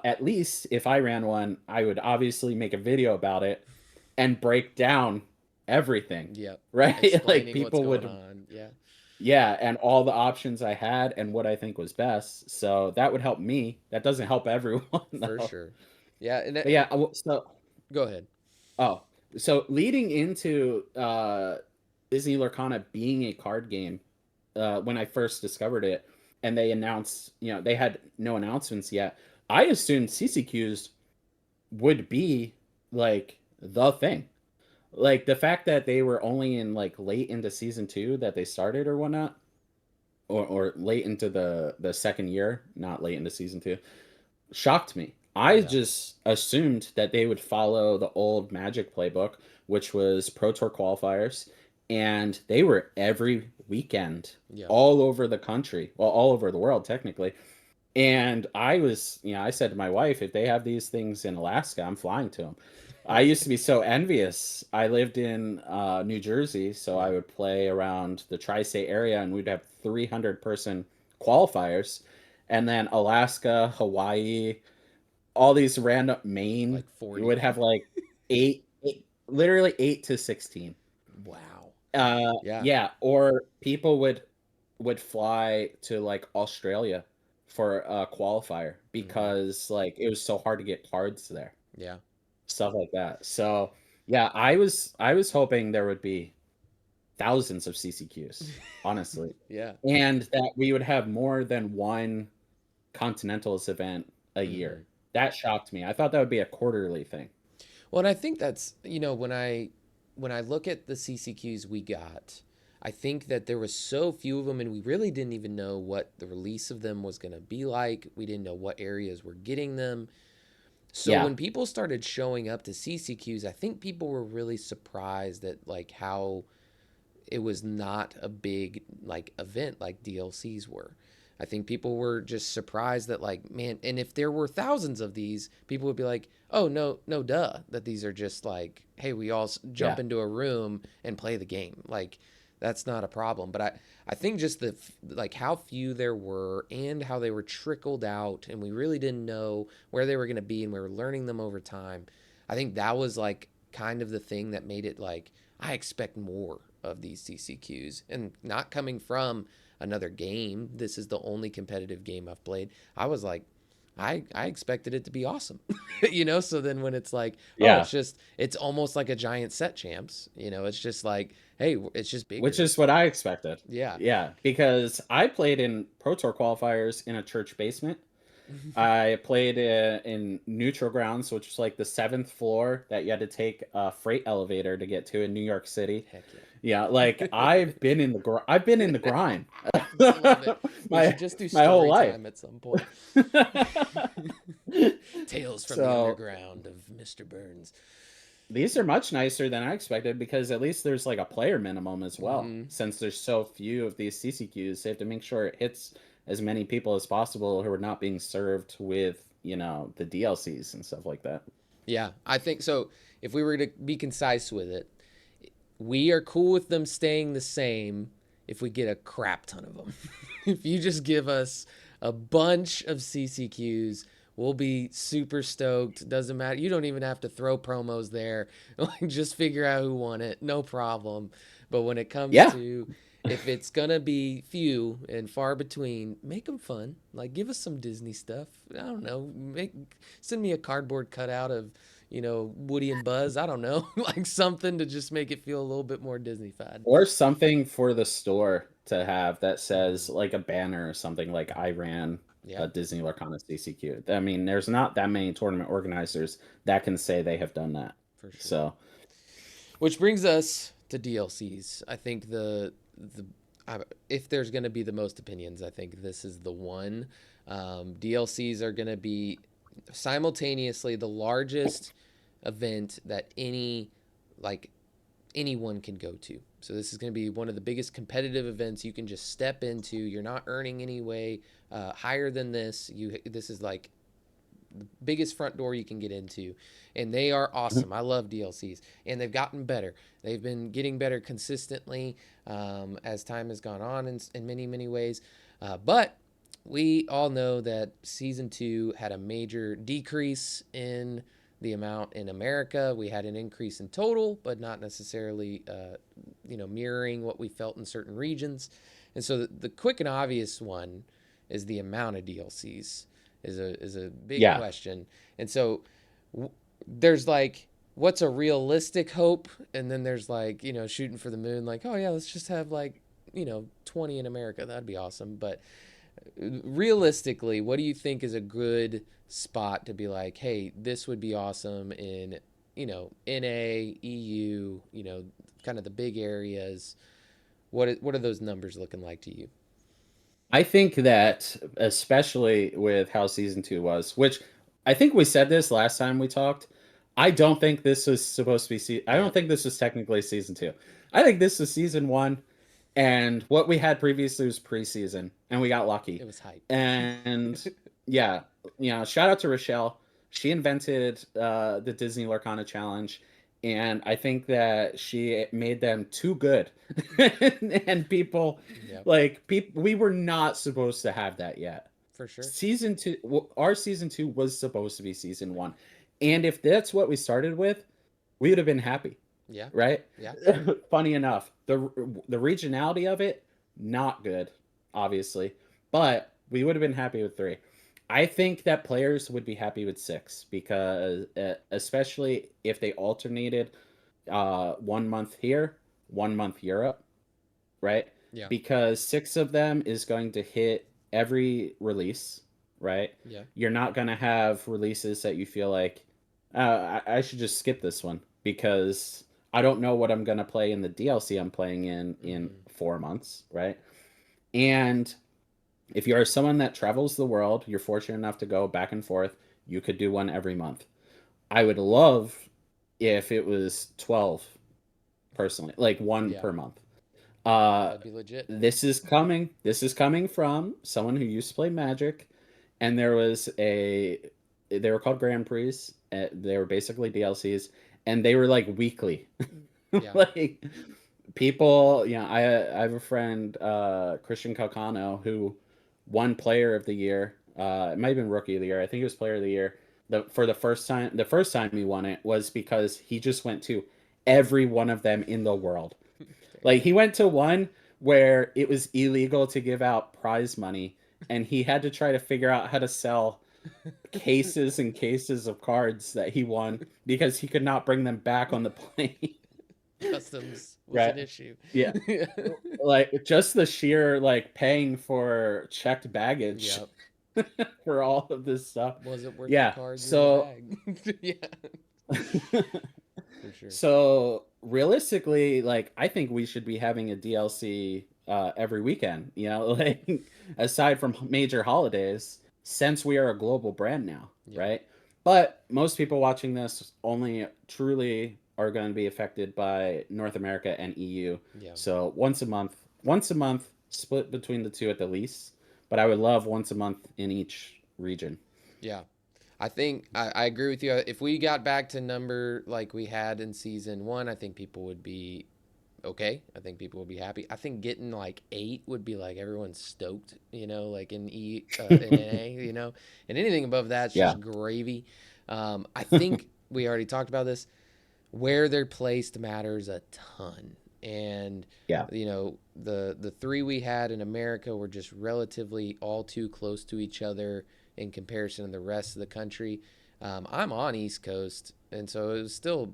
At least if I ran one, I would obviously make a video about it and break down everything, Yep. right? Like, Explaining what's people going would, on. Yeah. yeah, and all the options I had and what I think was best. So that would help me. That doesn't help everyone, For though. sure. Yeah, and But yeah, so go ahead. oh, so leading into Disney Lorcana being a card game, when I first discovered it, and they announced, they had no announcements yet. I assumed CCQs would be like the thing. Like the fact that they were only in like late into season 2 that they started or whatnot, or late into the second year, not late into season 2, shocked me. I Yeah. just assumed that they would follow the old Magic playbook, which was Pro Tour qualifiers, and they were every weekend Yeah. all over the country, well, all over the world technically. And I was, I said to my wife, if they have these things in Alaska, I'm flying to them. I used to be so envious. I lived in New Jersey, so I Yeah. would play around the tri-state area, and we'd have 300-person qualifiers, and then Alaska, Hawaii, all these random Maine, Like you 40. would have like literally 8 to 16. Wow. Yeah. Yeah, or people would fly to like Australia for a qualifier Hmm. because like it was so hard to get cards there, Yeah. stuff like that. So yeah, I was hoping there would be thousands of CCQs, honestly, Yeah. and that we would have more than one Continentals event a Hmm. year. That shocked me. I thought that would be a quarterly thing. Well, and I think that's, when I look at the CCQs we got, I think that there was so few of them, and we really didn't even know what the release of them was going to be like. We didn't know what areas were getting them. So Yeah, when people started showing up to CCQs, I think people were really surprised at like how it was not a big like event like DLCs were. I think people were just surprised that like, man, and if there were thousands of these, people would be like, "Oh, no, no duh, that these are just like, hey, we all jump yeah, into a room and play the game." Like that's not a problem. But I think just the like how few there were and how they were trickled out and we really didn't know where they were going to be and we were learning them over time. I think that was like kind of the thing that made it like I expect more of these CCQs and not coming from another game. This is the only competitive game I've played. I was like, I expected it to be awesome, So then when it's like, oh, yeah. it's almost like a giant set champs, It's just like, hey, it's just Which bigger. is what I expected. Yeah. Yeah, because I played in Pro Tour qualifiers in a church basement. I played in neutral grounds, which is like the seventh floor that you had to take a freight elevator to get to in New York City. Heck Yeah, like I've been in the grind yeah. Love it. We should my just do my whole story life. time at some point. Tales from the So underground of Mr. Burns. these are much nicer than I expected because at least there's like a player minimum as well. Hmm. Since there's so few of these CCQs, they have to make sure it hits as many people as possible who are not being served with, the DLCs and stuff like that. Yeah, I think so. If we were to be concise with it, we are cool with them staying the same if we get a crap ton of them. If you just give us a bunch of CCQs, we'll be super stoked. Doesn't matter. You don't even have to throw promos there. Like just figure out who won it. No problem. But when it comes Yeah. to if it's gonna be few and far between, make them fun. Like give us some Disney stuff. I don't know. Send me a cardboard cutout of Woody and Buzz. I don't know, like something to just make it feel a little bit more Disney-fied. Or something for the store to have that says Hmm. like a banner or something like I ran Yeah, a Disney Lorcana CCQ. I mean, there's not that many tournament organizers that can say they have done that. for sure. So, Which brings us to DLCs. I think the if there's going to be the most opinions, I think this is the one. DLCs are going to be simultaneously the largest event that like anyone can go to. So this is going to be one of the biggest competitive events you can just step into. You're not earning any way higher than this. This is like the biggest front door you can get into, and they are awesome. I love DLCs, and they've gotten better. They've been getting better consistently as time has gone on in many ways. But we all know that season two had a major decrease in the amount in America. We had an increase in total, but not necessarily, mirroring what we felt in certain regions. And so the quick and obvious one is the amount of DLCs is a big yeah. question. And so there's like what's a realistic hope, and then there's like shooting for the moon. Like, oh yeah, let's just have like 20 in America. That'd be awesome. But Realistically, what do you think is a good spot to be like, hey, this would be awesome in, NA, EU, kind of the big areas? What are those numbers looking like to you? I think that especially with how season 2 was, which I think we said this last time we talked. I don't think this was supposed to be I don't Yep, think this was technically season 2. I think this was season 1, and what we had previously was preseason, and we got it lucky. was hype. And yeah, shout out to Rochelle. She invented the Disney Lorcana challenge, and I think that she made them too good. And people Yep, like people we were not supposed to have that yet. for sure. Season 2, our season 2 was supposed to be season 1. And if that's what we started with, we would have been happy, Yeah, right? yeah, Funny enough, the regionality of it, not good, obviously, but we would have been happy with 3. I think that players would be happy with 6 because, especially if they alternated 1 month here, 1 month Europe, right? yeah, Because 6 of them is going to hit every release, right? yeah. You're not going to have releases that you feel like, I should just skip this one because I don't know what I'm going to play in the DLC I'm playing in Hmm. 4 months, right? And if you're someone that travels the world, you're fortunate enough to go back and forth, you could do one every month. I would love if it was 12 personally, like one Yeah, per month. Uh, that'd be legit. this is coming from someone who used to play Magic, and they were called Grand Prix. They were basically DLCs, and they were like weekly. Yeah, Like people, I have a friend, Christian Calcano, who won Player of the Year. It might have been Rookie of the Year. I think it was Player of the Year. For the first time, he won it was because he just went to every one of them in the world. damn. Like he went to one where it was illegal to give out prize money, and he had to try to figure out how to sell cases and cases of cards that he won because he could not bring them back on the plane. Customs was Right. an issue. Yeah. Yeah. Like just the sheer like paying for checked baggage Yep. for all of this stuff. Was it worth the Yeah. cards in the So bag? Yeah, for sure. so realistically, like I think we should be having a DLC every weekend, like aside from major holidays, since we are a global brand now, Yeah, right? But most people watching this only truly are going to be affected by North America and EU. yeah, So once a month, split between the two at the least. But I would love once a month in each region. yeah. I think I agree with you. If we got back to number like we had in season one, I think people would be okay. I think people would be happy. I think getting like 8 would be like everyone's stoked, like in NA, and anything above that's Yeah. just gravy. I think we already talked about this. Where they're placed matters a ton, and Yeah. the 3 we had in America were just relatively all too close to each other in comparison to the rest of the country. I'm on East Coast, and so it was still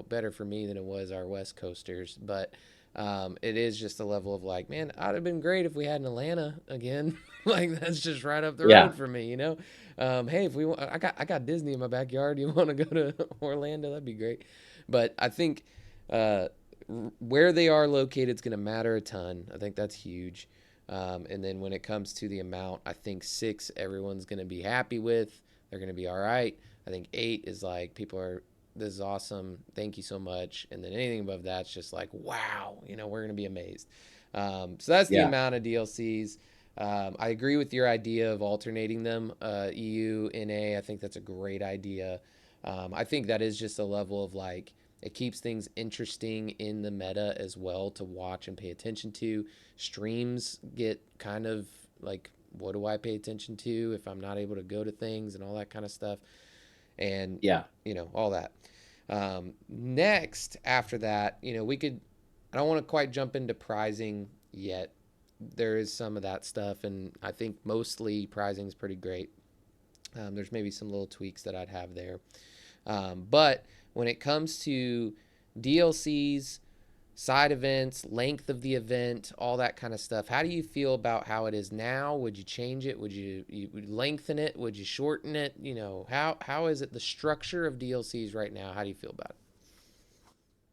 better for me than it was our West Coasters. But it is just a level of like, man, I'd have been great if we had an Atlanta again. Like that's just right up the Yeah. road for me. Hey, if we want, I got Disney in my backyard. You want to go to Orlando? That'd be great. But I think uh, where they are located is going to matter a ton. I think that's huge. And then when it comes to the amount, I think 6 everyone's going to be happy with. They're going to be all right. I think 8 is like people are, this is awesome. Thank you so much. And then anything above that's just like, wow, we're going to be amazed. So that's the Yeah. amount of DLCs. I agree with your idea of alternating them, EU, NA. I think that's a great idea. I think that is just a level of like, it keeps things interesting in the meta as well to watch and pay attention to. Streams get kind of like, what do I pay attention to if I'm not able to go to things and all that kind of stuff? And, Yeah. all that. Next, after that, I don't want to quite jump into prizing yet. There is some of that stuff, and I think mostly prizing is pretty great. There's maybe some little tweaks that I'd have there. But when it comes to DLCs, side events, length of the event, all that kind of stuff. How do you feel about how it is now? Would you change it? Would you lengthen it? Would you shorten it? You know, how is it the structure of DLCs right now? How do you feel about it?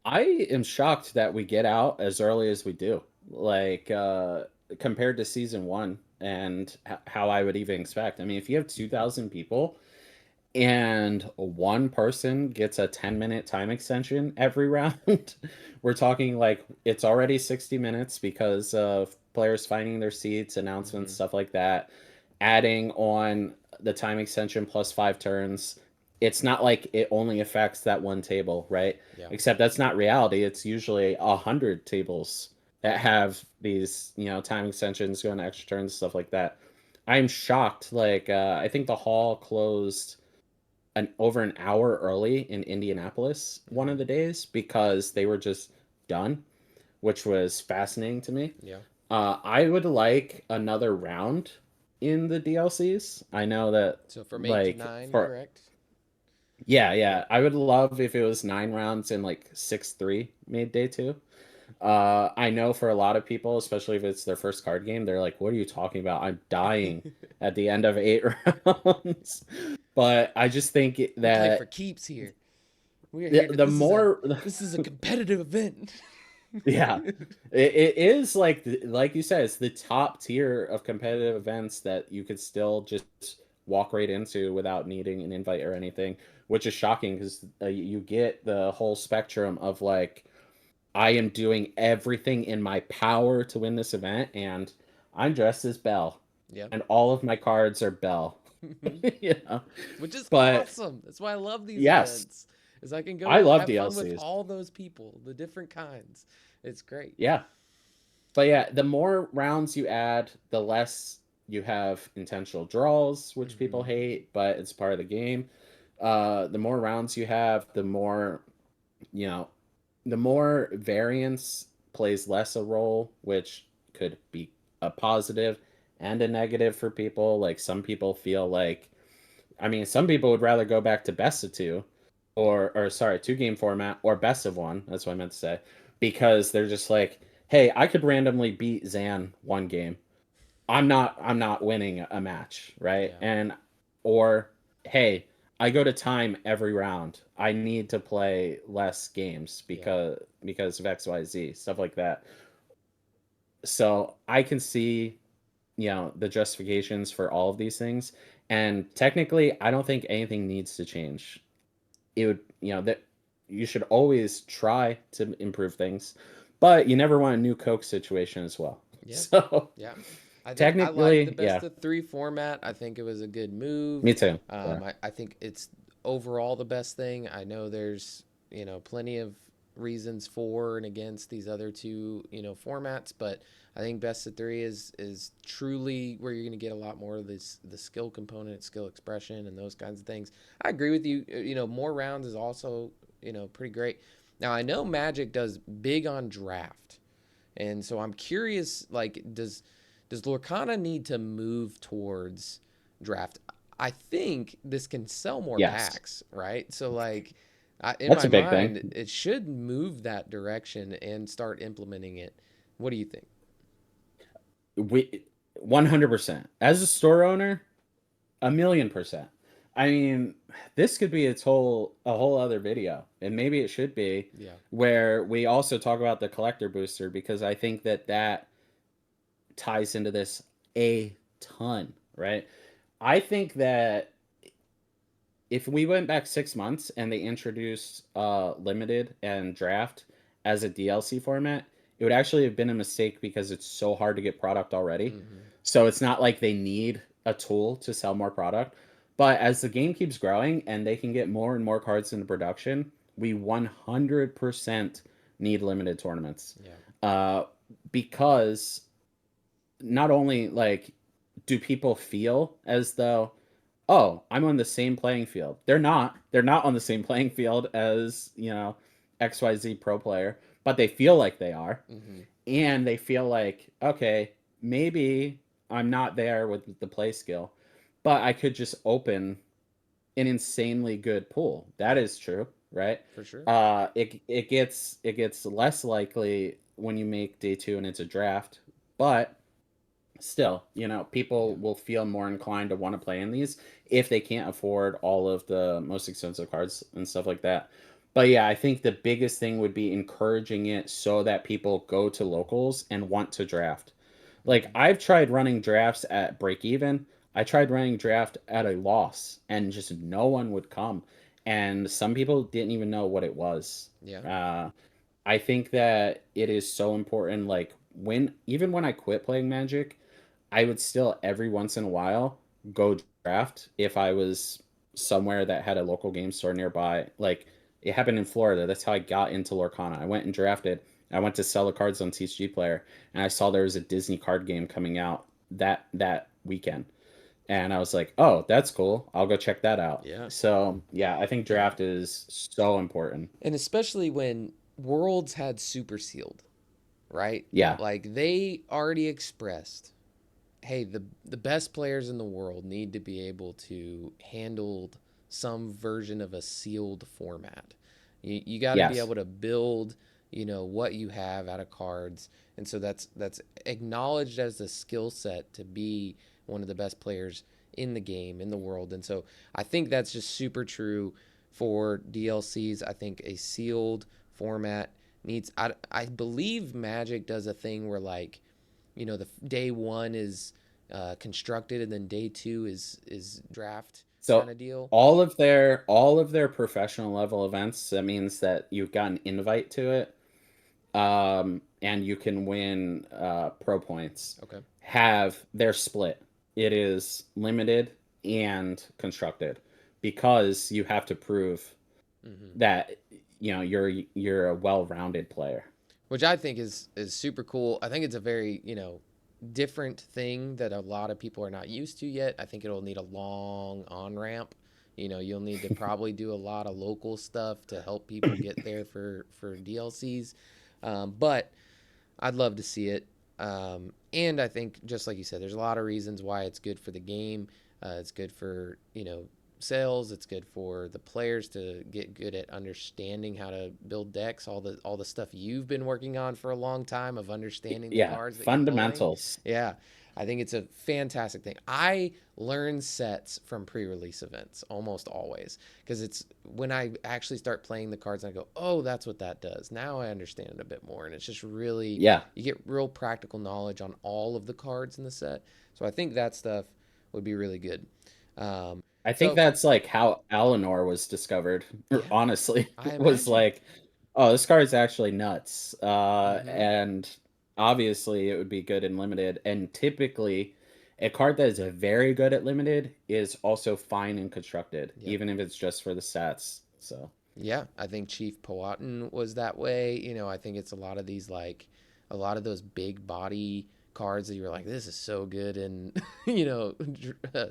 I am shocked that we get out as early as we do. Like compared to season 1 and how I would even expect. I mean, if you have 2,000 people and one person gets a 10-minute time extension every round, we're talking like it's already 60 minutes because of players finding their seats, announcements, Mm-hmm. stuff like that. Adding on the time extension plus 5 turns, it's not like it only affects that one table, right? Yeah. Except that's not reality. It's usually 100 tables that Yeah. have these, time extensions, going extra turns, stuff like that. I'm shocked. Like, I think the hall closed over an hour early in Indianapolis one Mm-hmm. of the days because they were just done, which was fascinating to me. Yeah. I would like another round in the DLCs. I know that, So from 8 to 9, for correct? yeah, Yeah. yeah, I would love if it was 9 rounds and like 6-3 made day two. I know for a lot of people, especially if it's their first card game, they're like, "What are you talking about? I'm dying at the end of 8 rounds." But I just think We play for that keeps here. We are the, here to the more this is a competitive event. Yeah, it is like you said, it's the top tier of competitive events that you could still just walk right into without needing an invite or anything, which is shocking because you get the whole spectrum of like, I am doing everything in my power to win this event, and I'm dressed as Belle, Yep. and all of my cards are Belle. you know, Which is but awesome. That's why I love these yes, events. Is I can I go love have fun with DLCs. all those people, the different kinds. It's great. Yeah. But yeah, the more rounds you add, the less you have intentional draws, which people Hmm. hate, but it's part of the game. The more rounds you have, you know, the more variance plays less a role, which could be a positive and a negative for people. Like some people feel like, I mean, some people would rather go back to best of two, Yeah. or sorry, 2 game format or best of one. That's what I meant to say, because they're just like, hey, I could randomly beat Zan one game. I'm not winning a match, right? Yeah. And or hey, I go to time every round. I need to play less games Yeah. because of XYZ, stuff like that. So I can see, the justifications for all of these things. And technically, I don't think anything needs to change. It would, that you should always try to improve things, but you never want a new Coke situation as well. Yeah. So Yeah. I think I like the technically, best yeah, of three format. I think it was a good move. me too. Yeah. I think it's overall the best thing. I know there's, plenty of reasons for and against these other two, formats, but I think best of three is truly where you're going to get a lot more of this the skill component, skill expression, and those kinds of things. I agree with you. More rounds is also, pretty great. Now I know Magic does big on draft. And so I'm curious, like, does Lorcana need to move towards draft? I think this can sell more Yes, packs, right? So like, in that's my a big thing. mind, it should move that direction and start implementing it. What do you think? We 100%. As a store owner, 1,000,000%. I mean, this could be a whole other video, and maybe it should be, Yeah. where we also talk about the collector booster, because I think that ties into this a ton, right? I think that if we went back 6 months and they introduced limited and draft as a DLC format, it would actually have been a mistake because it's so hard to get product already. Hmm. So it's not like they need a tool to sell more product. But as the game keeps growing and they can get more and more cards into production, we 100% need limited tournaments. Yeah. Uh, because not only like do people feel as though, oh, I'm on the same playing field. They're not on the same playing field as, XYZ pro player, but they feel like they are. Hmm. And they feel like, okay, maybe I'm not there with the play skill, but I could just open an insanely good pool. That is true, Yeah, right? for sure. It gets less likely when you make day two and it's a draft, but still, Yeah. people will feel more inclined to want to play in these if they can't afford all of the most expensive cards and stuff like that. But yeah, I think the biggest thing would be encouraging it so that people go to locals and want to draft. Like Hmm. I've tried running drafts at break even. I tried running draft at a loss and just no one would come. And some people didn't even know what it was. Yeah. Uh, I think that it is so important. Like even when I quit playing Magic, I would still every once in a while go draft if I was somewhere that had a local game store nearby. Like it happened in Florida. That's how I got into Lorcana. I went and drafted. I went to sell the cards on TCG Player, and I saw there was a Disney card game coming out that weekend, and I was like, "Oh, that's cool. I'll go check that out." Yeah. So yeah, I think Yeah. draft is so important. And especially when Worlds had super sealed, right? Yeah. Like they already expressed, hey, the best players in the world need to be able to handle some version of a sealed format. You got to be Yes. able to build, what you have out of cards, and so that's acknowledged as a skill set to be one of the best players in the game in the world. And so I think that's just super true for DLCs. I think a sealed format needs. I believe Magic does a thing where like the day one is constructed and then day two is draft kind So of deal. all of their professional level events, that means that you've got an invite to it, and you can win pro points. Okay. Have their split. It is limited and constructed because you have to prove Hmm. that you're a well-rounded player. Which I think is super cool. I think it's a very different thing that a lot of people are not used to yet. I think it'll need a long on ramp. You'll need to probably do a lot of local stuff to help people get there for DLCs. But I'd love to see it. And I think, just like you said, there's a lot of reasons why it's good for the game. It's good for, sales. It's good for the players to get good at understanding how to build decks, all the stuff you've been working on for a long time of understanding the Yeah, cards that you're pulling. fundamentals. Yeah. I think it's a fantastic thing. I learn sets from pre-release events almost always because it's when I actually start playing the cards and I go, "Oh, that's what that does." Now I understand it a bit more and it's just really Yeah. you get real practical knowledge on all of the cards in the set. So I think that stuff would be really good. Um, I think so that's like how Eleanor was discovered, yeah, honestly. I Was imagine. like, oh, this card is actually nuts. Mm-hmm. And obviously it would be good in limited. And typically, a card that is very good at limited is also fine and constructed, Yep. even if it's just for the stats. So, Yeah, I think Chief Powhatan was that way. I think it's a lot of these like a lot of those big body cards that you're like, this is so good and yeah.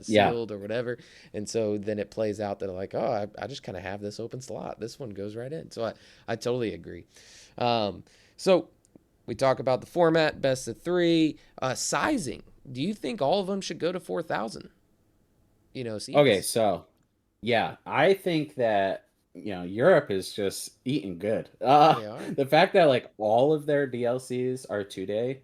sealed or whatever. And so then it plays out that like, oh, I just kind of have this open slot. This one goes right in. So I totally agree. So we talk about the format, best of three, sizing. Do you think all of them should go to 4,000? Okay, Seats. so yeah, I think that Europe is just eating good. They are. The fact that like all of their DLCs are 2 day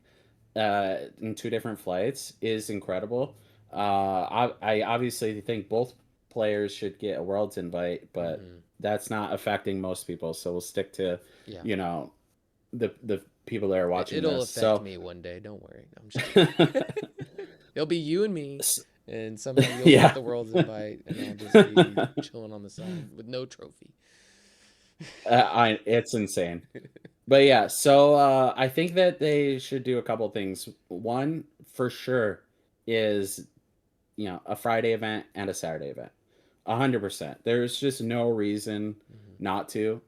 in two different flights is incredible. I obviously think both players should get a Worlds invite, but Mm-hmm. that's not affecting most people. So we'll stick to, Yeah. you know, the people that are watching It'll this. affect So, me one day. Don't worry. I'm just kidding. It'll be you and me, s- and somehow you'll get yeah. the world's invite, and I'll just be chilling on the side with no trophy. It's insane. But yeah, so I think that they should do a couple things. One, for sure, is a Friday event and a Saturday event. 100%. There's just no reason Hmm. not to.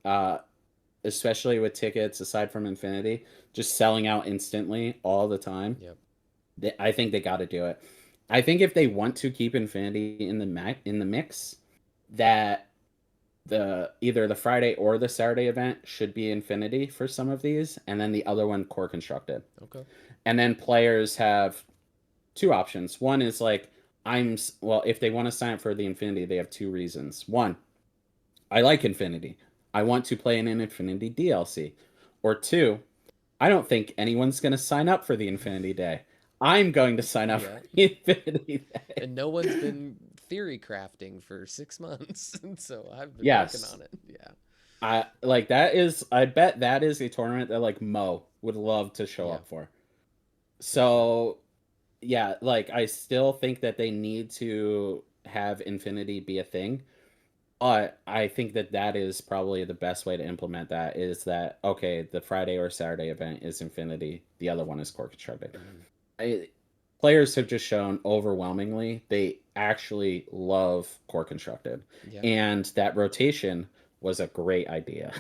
Especially with tickets aside from Infinity, just selling out instantly all the time. Yep. I think they got to do it. I think if they want to keep Infinity in the mix, that the either the Friday or the Saturday event should be Infinity for some of these, and then the other one core constructed. Okay. And then players have two options. One is like well, if they want to sign up for the Infinity, they have two reasons. One, I like Infinity. I want to play in an Infinity DLC. Or two, I don't think anyone's going to sign up for the Infinity Day. I'm going to sign up for Yeah. the Infinity Day. And no one's been theory crafting for 6 months. And so I've been working Yes. on it. Yeah. I like that is I bet that is a tournament that like Mo would love to show Yeah, up for. for sure. So yeah, like I still think that they need to have Infinity be a thing. But I think that that is probably the best way to implement that is that okay, the Friday or Saturday event is Infinity, the other one is Core Constructed. Mhm. I, players have just shown overwhelmingly they actually love Core Constructed, Yeah. and that rotation was a great idea.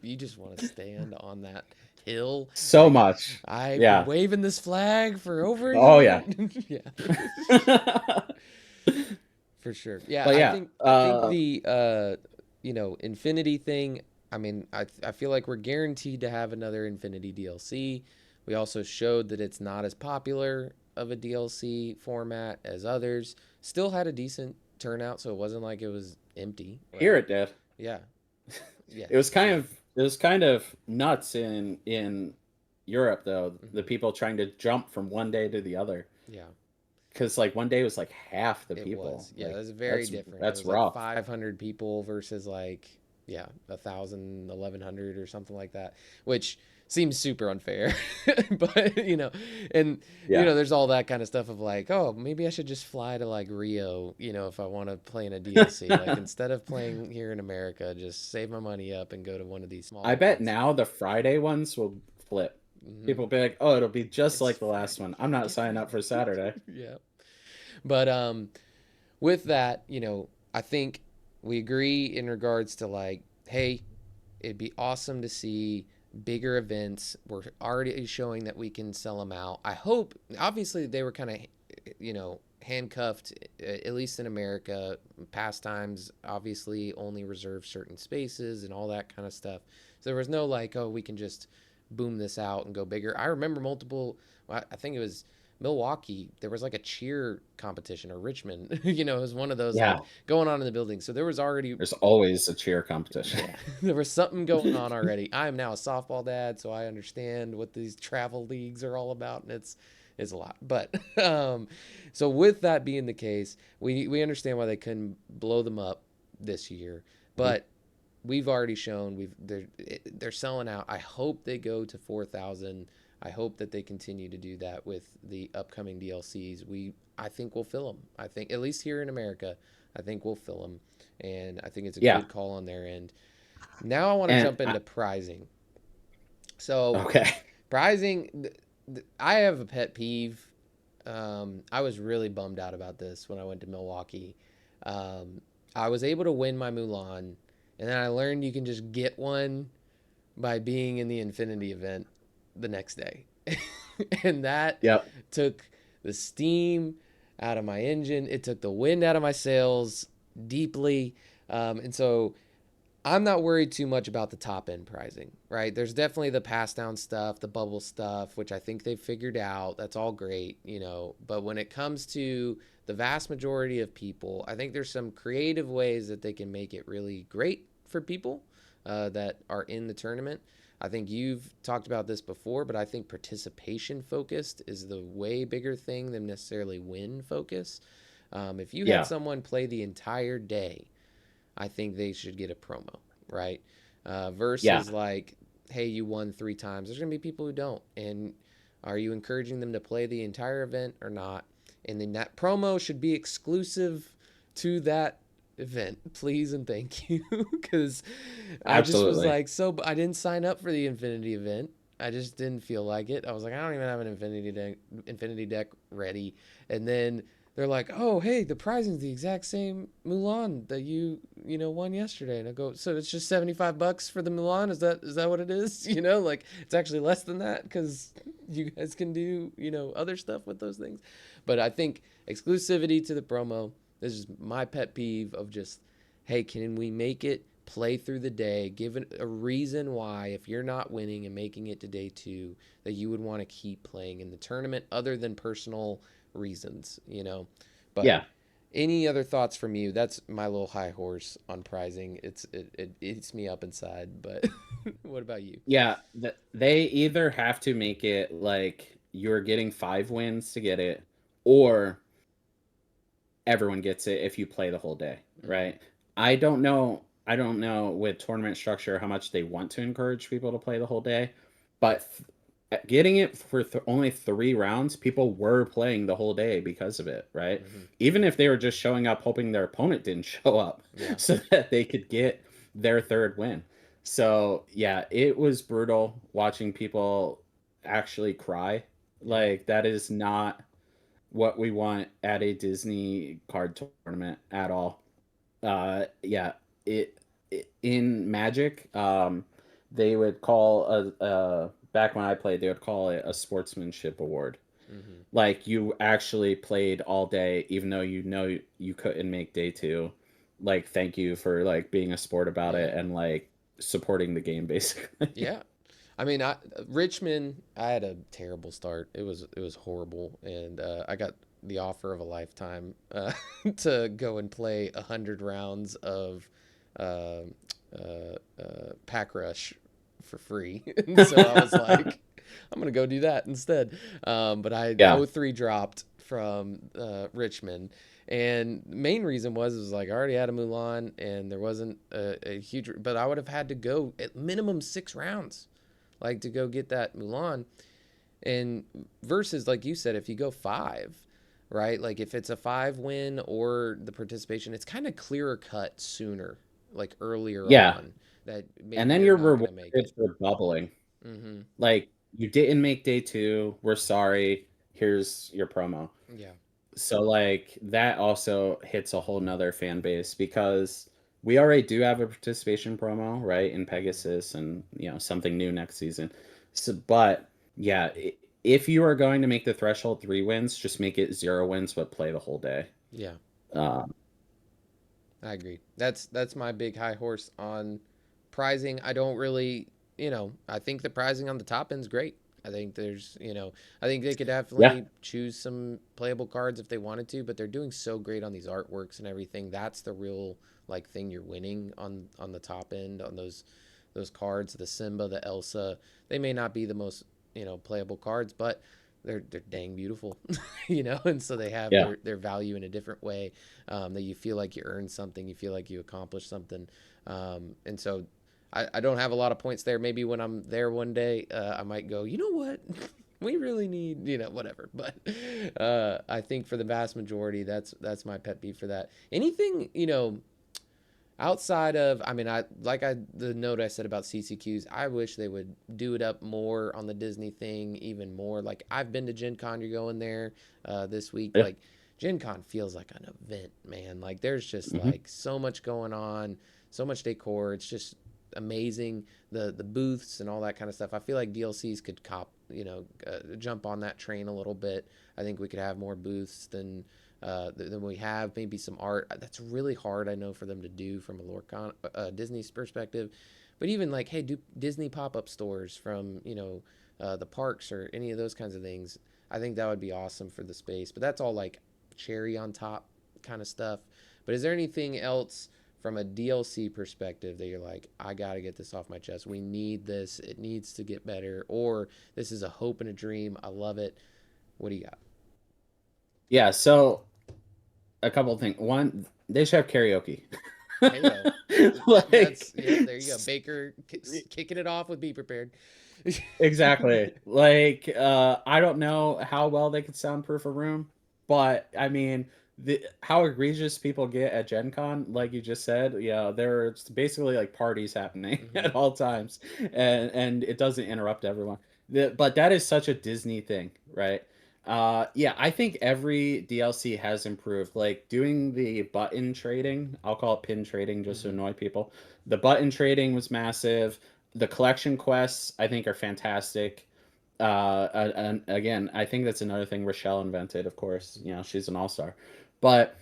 You just want to stand on that hill. So Like, much, I've been yeah. waving this flag for over a Oh year. yeah, Yeah. For sure. Yeah, but I yeah, think I think the Infinity thing, I mean, I feel like we're guaranteed to have another Infinity DLC. We also showed that it's not as popular of a DLC format as others. Still had a decent turnout, so it wasn't like it was empty, here right? it did. Yeah. Yeah, It was for kind sure. of it was kind of nuts in Europe though. The Hmm. people trying to jump from one day to the other Yeah. because like one day was like half the It people. was. Yeah, it Like was very different. It that's was like rough. 500 people versus like, yeah, 1,000, 1,100 or something like that, which seems super unfair. But, and, Yeah. there's all that kind of stuff of like, oh, maybe I should just fly to like Rio, if I want to play in a DLC. Like, instead of playing here in America, just save my money up and go to one of these I smaller bet ones. now the Friday ones will flip. Hmm. People will be like, "Oh, it'll be just It's like the last Friday. one. I'm not Get signing up ready. for Saturday." Yeah. But, with that, I think we agree in regards to like, hey, it'd be awesome to see bigger events. We're already showing that we can sell them out. I hope, obviously, they were kind of, handcuffed, at least in America. Pastimes obviously only reserve certain spaces and all that kind of stuff. So there was no like, oh, we can just boom this out and go bigger. I remember multiple, I think it was Milwaukee, there was like a cheer competition, or Richmond, it was one of those like Yeah. going on in the building. So there was already, There's always a cheer competition. yeah, there was something going on already. I am now a softball dad, so I understand what these travel leagues are all about, and it's a lot. But so with that being the case, we understand why they couldn't blow them up this year, Mhm. but we've already shown they're selling out. I hope they go to 4,000. I hope that they continue to do that with the upcoming DLCs. I think we'll fill them. I think at least here in America, I think we'll fill them, and I think it's a Yeah. good call on their end. Now I want to And jump into pricing. So okay. pricing, I have a pet peeve. I was really bummed out about this when I went to Milwaukee. Um, I was able to win my Mulan, and then I learned you can just get one by being in the Infinity event the next day. And that Yep. took the steam out of my engine. It took the wind out of my sails deeply. And so I'm not worried too much about the top end pricing, right? There's definitely the pass down stuff, the bubble stuff, which I think they've figured out. That's all great, But when it comes to the vast majority of people, I think there's some creative ways that they can make it really great for people that are in the tournament. I think you've talked about this before, but I think participation focused is the way bigger thing than necessarily win focus. If you had Yeah. someone play the entire day, I think they should get a promo, right? Yeah. Versus like, hey, you won 3 times. There's going to be people who don't. And are you encouraging them to play the entire event or not? And then that promo should be exclusive to that event, please and thank you. Because I just was Absolutely. like, so I didn't sign up for the Infinity event. I just didn't feel like it. I was like, I don't even have an Infinity deck ready. And then they're like, "Oh, hey, the pricing's the exact same Mulan that you won yesterday." And I go, "So it's just 75 bucks for the Mulan? Is that what it is? Like it's actually less than that because you guys can do other stuff with those things." But I think exclusivity to the promo. This is my pet peeve of just, hey, can we make it play through the day, give it a reason why if you're not winning and making it to day two that you would want to keep playing in the tournament other than personal reasons. But Yeah. Any other thoughts from you? That's my little high horse on prizing. It eats me up inside, but what about you? Yeah, they either have to make it like you're getting 5 wins to get it, or everyone gets it if you play the whole day, Mm-hmm. right? I don't know with tournament structure how much they want to encourage people to play the whole day, but getting it for only 3 rounds, people were playing the whole day because of it, right? Mm-hmm. Even if they were just showing up hoping their opponent didn't show up Yeah. so that they could get their third win. So, yeah, it was brutal watching people actually cry. Yeah. Like, that is not what we want at a Disney card tournament at all. Yeah, it, in Magic, they would call a back when I played, they would call it a sportsmanship award. Mm-hmm. Like you actually played all day, even though you know you couldn't make day two. Like thank you for like being a sport about Yeah. it and like supporting the game basically. Yeah. I mean, Richmond, I had a terrible start. It was horrible, and I got the offer of a lifetime to go and play 100 rounds of uh, Pack Rush for free, and so I was like, I'm gonna go do that instead. But I Yeah. 0-3 dropped from Richmond, and the main reason was like I already had a Mulan, and there wasn't a huge, but I would have had to go at minimum 6 rounds, like to go get that Mulan. And versus, like you said, if you go five, right? Like if it's a 5 win or the participation, it's kind of clearer cut sooner, like earlier Yeah. on, that And maybe then you're you're not gonna make rewarded it. for bubbling. Mm-hmm. Like you didn't make day two. We're sorry. Here's your promo. Yeah. So like that also hits a whole nother fan base because we already do have a participation promo, right, in Pegasus and something new next season. So but yeah, if you are going to make the threshold 3 wins, just make it 0 wins but play the whole day. Yeah. Um I agree. That's my big high horse on pricing. I don't really, I think the pricing on the top end's great. I think I think they could yeah, definitely choose some playable cards if they wanted to, but they're doing so great on these artworks and everything. That's the real like thing you're winning on the top end on those cards, the Simba, the Elsa. They may not be the most, playable cards, but they're dang beautiful, and so they have yeah. their value in a different way, that you feel like you earned something, you feel like you accomplished something, and so I don't have a lot of points there. Maybe when I'm there one day, I might go, you know what, we really need, whatever. But I think for the vast majority, that's my pet peeve for that. Anything, outside of, I mean, the note I said about CCQs, I wish they would do it up more on the Disney thing, even more. Like I've been to Gen Con, you're going there this week. Yeah. Like Gen Con feels like an event, man. Like there's just Hmm. like so much going on, so much decor. It's just amazing. The booths and all that kind of stuff. I feel like DLCs could jump on that train a little bit. I think we could have more booths than we have. Maybe some art. That's really hard, I know, for them to do from a Lorcana, Disney's perspective. But even like, hey, do Disney pop up stores from the parks or any of those kinds of things. I think that would be awesome for the space. But that's all like cherry on top kind of stuff. But is there anything else from a DLC perspective that you're like, I got to get this off my chest? We need this. It needs to get better. Or this is a hope and a dream. I love it. What do you got? Yeah, so a couple of things. One, they should have karaoke. Hey yo, Like that's yeah. There you go, Baker kicking it off with "Be Prepared." exactly. Like, I don't know how well they could soundproof a room, but I mean, how egregious people get at Gen Con, like you just said, yeah, there's basically like parties happening Hmm. at all times, and it doesn't interrupt everyone. But that is such a Disney thing, right? Yeah, I think every DLC has improved. Like doing the button trading, I'll call it pin trading just to Hmm. annoy people. The button trading was massive. The collection quests I think are fantastic. And again, I think that's another thing Rochelle invented. Of course, she's an all-star, but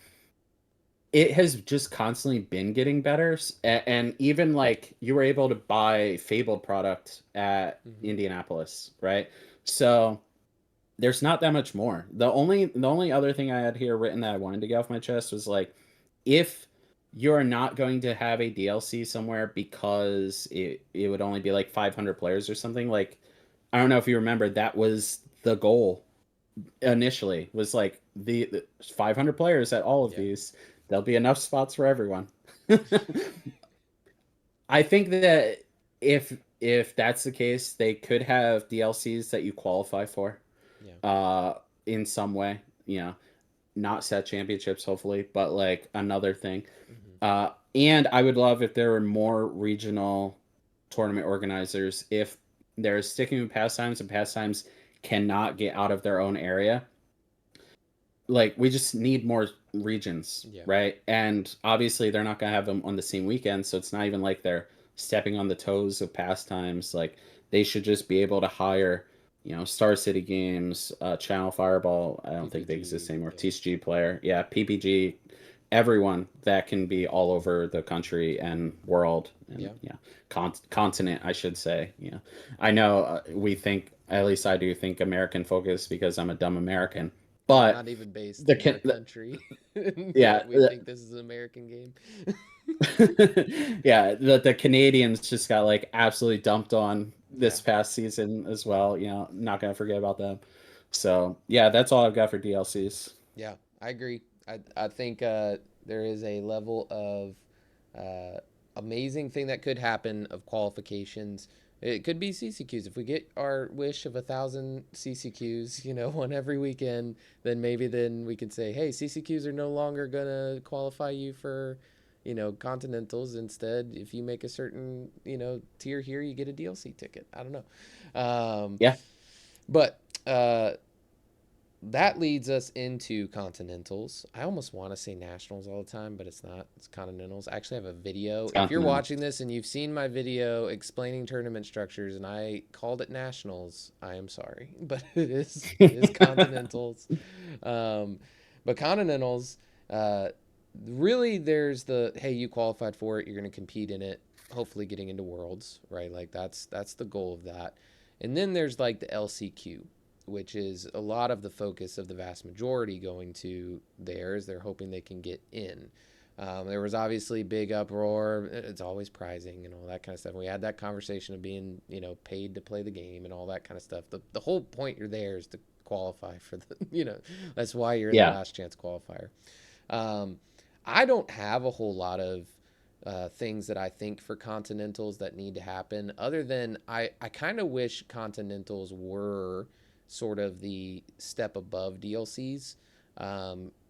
it has just constantly been getting better. And even like you were able to buy Fabled product at Hmm. Indianapolis, right? So there's not that much more. The only other thing I had here written that I wanted to get off my chest was like, if you're not going to have a DLC somewhere because it would only be like 500 players or something, like I don't know if you remember, that was the goal initially, was like the 500 players at all of Yeah. these. There'll be enough spots for everyone. I think that if that's the case, they could have DLCs that you qualify for Yeah. uh in some way, not set championships hopefully, but like another thing. Hmm. And I would love if there were more regional tournament organizers, if they're sticking with pastimes and pastimes cannot get out of their own area. Like, we just need more regions, Yeah. right? And obviously they're not going to have them on the same weekend, so it's not even like they're stepping on the toes of pastimes. Like, they should just be able to hire, Star City Games, Channel Fireball, I don't think they exist PPG. anymore, Yeah. TCG Player, yeah, PPG, everyone that can be all over the country and world, and Yeah. continent, I should say. I know, we think, at least I do think, American focus because I'm a dumb American, We're but not even based the in our can country, yeah, yet we think this is an American game. yeah, the Canadians just got like absolutely dumped on Yeah. this past season as well. Not gonna forget about them. So yeah, that's all I've got for DLCs. Yeah, I agree. I think there is a level of uh, amazing thing that could happen of qualifications. It could be CCQs. If we get our wish of 1,000 CCQs, one every weekend, then maybe then we can say, hey, CCQs are no longer gonna qualify you for, continentals. Instead, if you make a certain, tier here, you get a DLC ticket. I don't know. Yeah. But that leads us into continentals. I almost want to say nationals all the time, but it's not. It's continentals. I actually have a video. It's If you're Continental. watching this and you've seen my video explaining tournament structures and I called it nationals, I am sorry, but it is continentals. Um, but continentals, uh, really, there's the hey, you qualified for it, you're going to compete in it. Hopefully, getting into worlds, right? Like that's the goal of that. And then there's like the LCQ, which is a lot of the focus of the vast majority going to theirs. They're hoping they can get in. There was obviously big uproar. It's always prizing and all that kind of stuff. And we had that conversation of being, paid to play the game and all that kind of stuff. The whole point you're there is to qualify for the, that's why you're in the Yeah. last chance qualifier. Um, I don't have a whole lot of things that I think for Continentals that need to happen, other than I kind of wish Continentals were sort of the step above DLCs,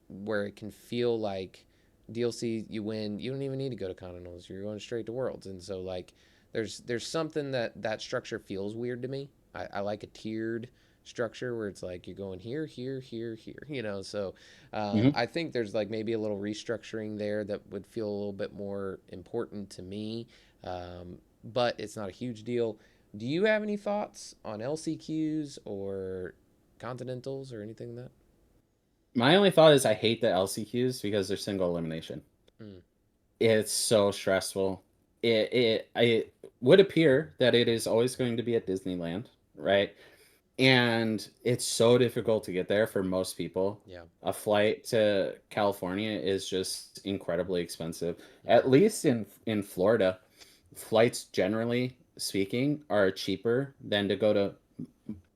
where it can feel like DLC you win, you don't even need to go to Continentals, you're going straight to Worlds, and so like there's something that structure feels weird to me. I like a tiered structure where it's like you're going here, here, here, here, so Hmm. I think there's like maybe a little restructuring there that would feel a little bit more important to me, but it's not a huge deal. Do you have any thoughts on LCQs or Continentals or anything like that? My only thought is I hate the LCQs because they're single elimination. Mm, It's so stressful. It would appear that it is always going to be at Disneyland, right? And it's so difficult to get there for most people. yeah, A flight to California is just incredibly expensive. yeah, At least in Florida, flights generally speaking are cheaper than to go to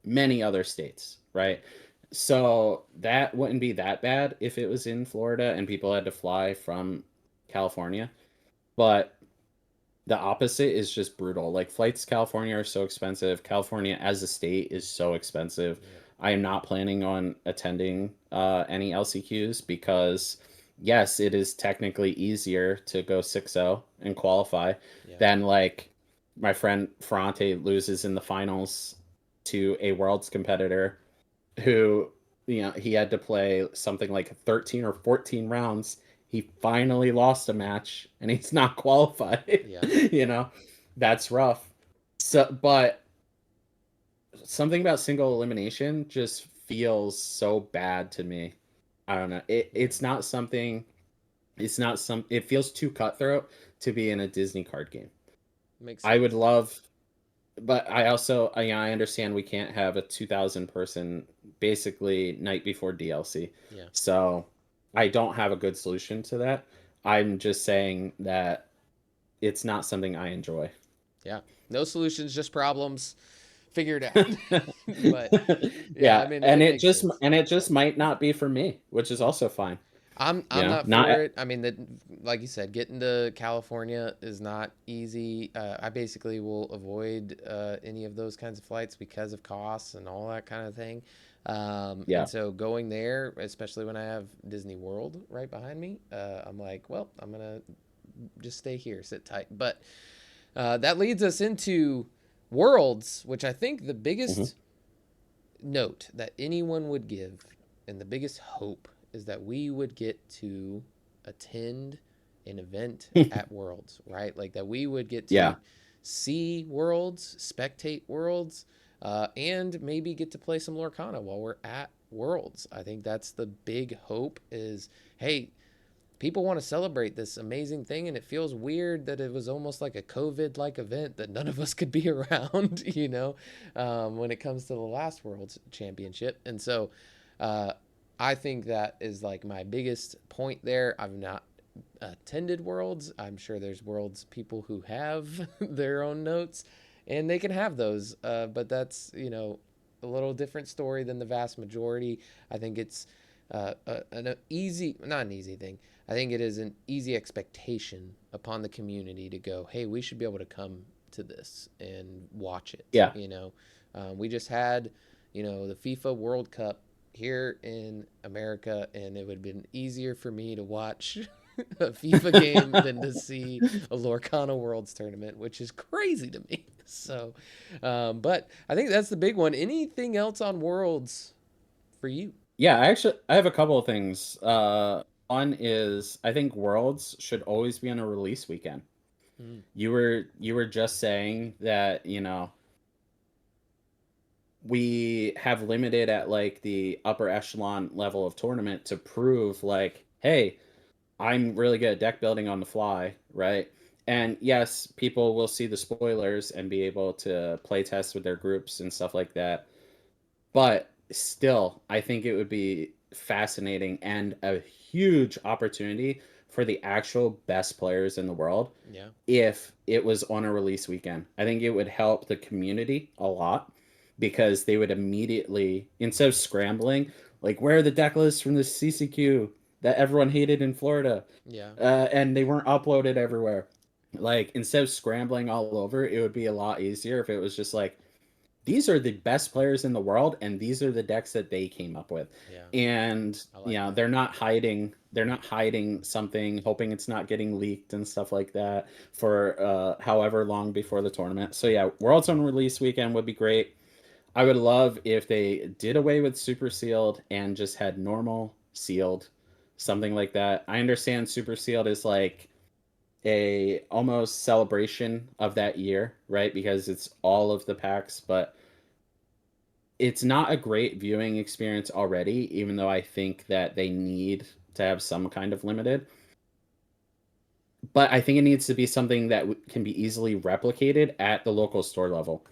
many other states, yeah, right? So that wouldn't be that bad if it was in Florida and people had to fly from California. But the opposite is just brutal. Like, flights to California are so expensive. California as a state is so expensive. yeah, I am not planning on attending any LCQs because, yes, it is technically easier to go 6-0 and qualify yeah, than, like, my friend Ferrante loses in the finals to a world's competitor who, he had to play something like 13 or 14 rounds. He finally lost a match and he's not qualified. yeah, you know, that's rough. So, but something about single elimination just feels so bad to me. I don't know. yeah. It feels too cutthroat to be in a Disney card game. Makes I would sense. love but I also I understand we can't have a 2,000 person basically night before DLC. Yeah. So I don't have a good solution to that. I'm just saying that it's not something I enjoy. Yeah. No solutions, just problems. Figure it out. But yeah, I Yeah, mean, it makes sense. and it just might not be for me, which is Yeah. also fine. I'm not for Not it. I mean, that like you said, getting to California is not easy. I basically will avoid any of those kinds of flights because of costs and all that kind of thing. And yeah. so going there, especially when I have Disney World right behind me, I'm like, well, I'm gonna just stay here, sit tight. But that leads us into Worlds, which I think the Hmm. biggest note that anyone would give and the biggest hope is that we would get to attend an event at Worlds, right? Like that we would get to Yeah. see Worlds, spectate Worlds, and maybe get to play some Lorcana while we're at Worlds. I think that's the big hope is, hey, people want to celebrate this amazing thing, and it feels weird that it was almost like a COVID like event that none of us could be around, when it comes to the last World's Championship. And so uh, I think that is like my biggest point there. I've not attended Worlds. I'm sure there's Worlds people who have their own notes, and they can have those. But that's, a little different story than the vast majority. I think it's an easy, not an easy thing. I think it is an easy expectation upon the community to go, hey, we should be able to come to this and watch it. Yeah. We just had, the FIFA World Cup here in America, and it would have been easier for me to watch a FIFA game than to see a Lorcana Worlds tournament, which is crazy to me. So, but I think that's the big one. Anything else on Worlds for you? Yeah, I have a couple of things. One is I think Worlds should always be on a release weekend. Mm, You were just saying that, we have limited at like the upper echelon level of tournament to prove like, hey, I'm really good at deck building on the fly, right? And yes, people will see the spoilers and be able to play test with their groups and stuff like that. But still, I think it would be fascinating and a huge opportunity for the actual best players in the world yeah. if it was on a release weekend. I think it would help the community a lot because they would immediately, instead of scrambling, like, where are the deck lists from the CCQ that everyone hated in Florida? Yeah. And they weren't uploaded everywhere. Like, instead of scrambling all over, it would be a lot easier if it was just like, these are the best players in the world and these are the decks that they came up with. Yeah. And I like that. they're not hiding something hoping it's not getting leaked and stuff like that for however long before the tournament. So yeah, Worlds on release weekend would be great. I would love if they did away with super sealed and just had normal sealed, something like that. I understand super sealed is like a almost celebration of that year, right? Because it's all of the packs, but it's not a great viewing experience already, even though I think that they need to have some kind of limited. But I think it needs to be something that can be easily replicated at the local store level.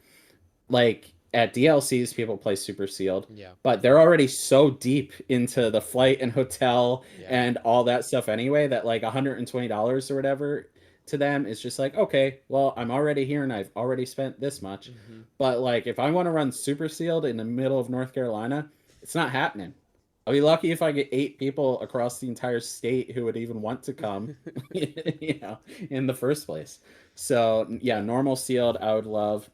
Like at DLCs, people play super sealed, Yeah. but they're already so deep into the flight and hotel Yeah. and all that stuff anyway that like $120 or whatever to them is just like, okay, well, I'm already here and I've already spent this much. Hmm. But like if I want to run super sealed in the middle of North Carolina, it's not happening. I'll be lucky if I get 8 people across the entire state who would even want to come, in the first place. So yeah, normal sealed, I would love.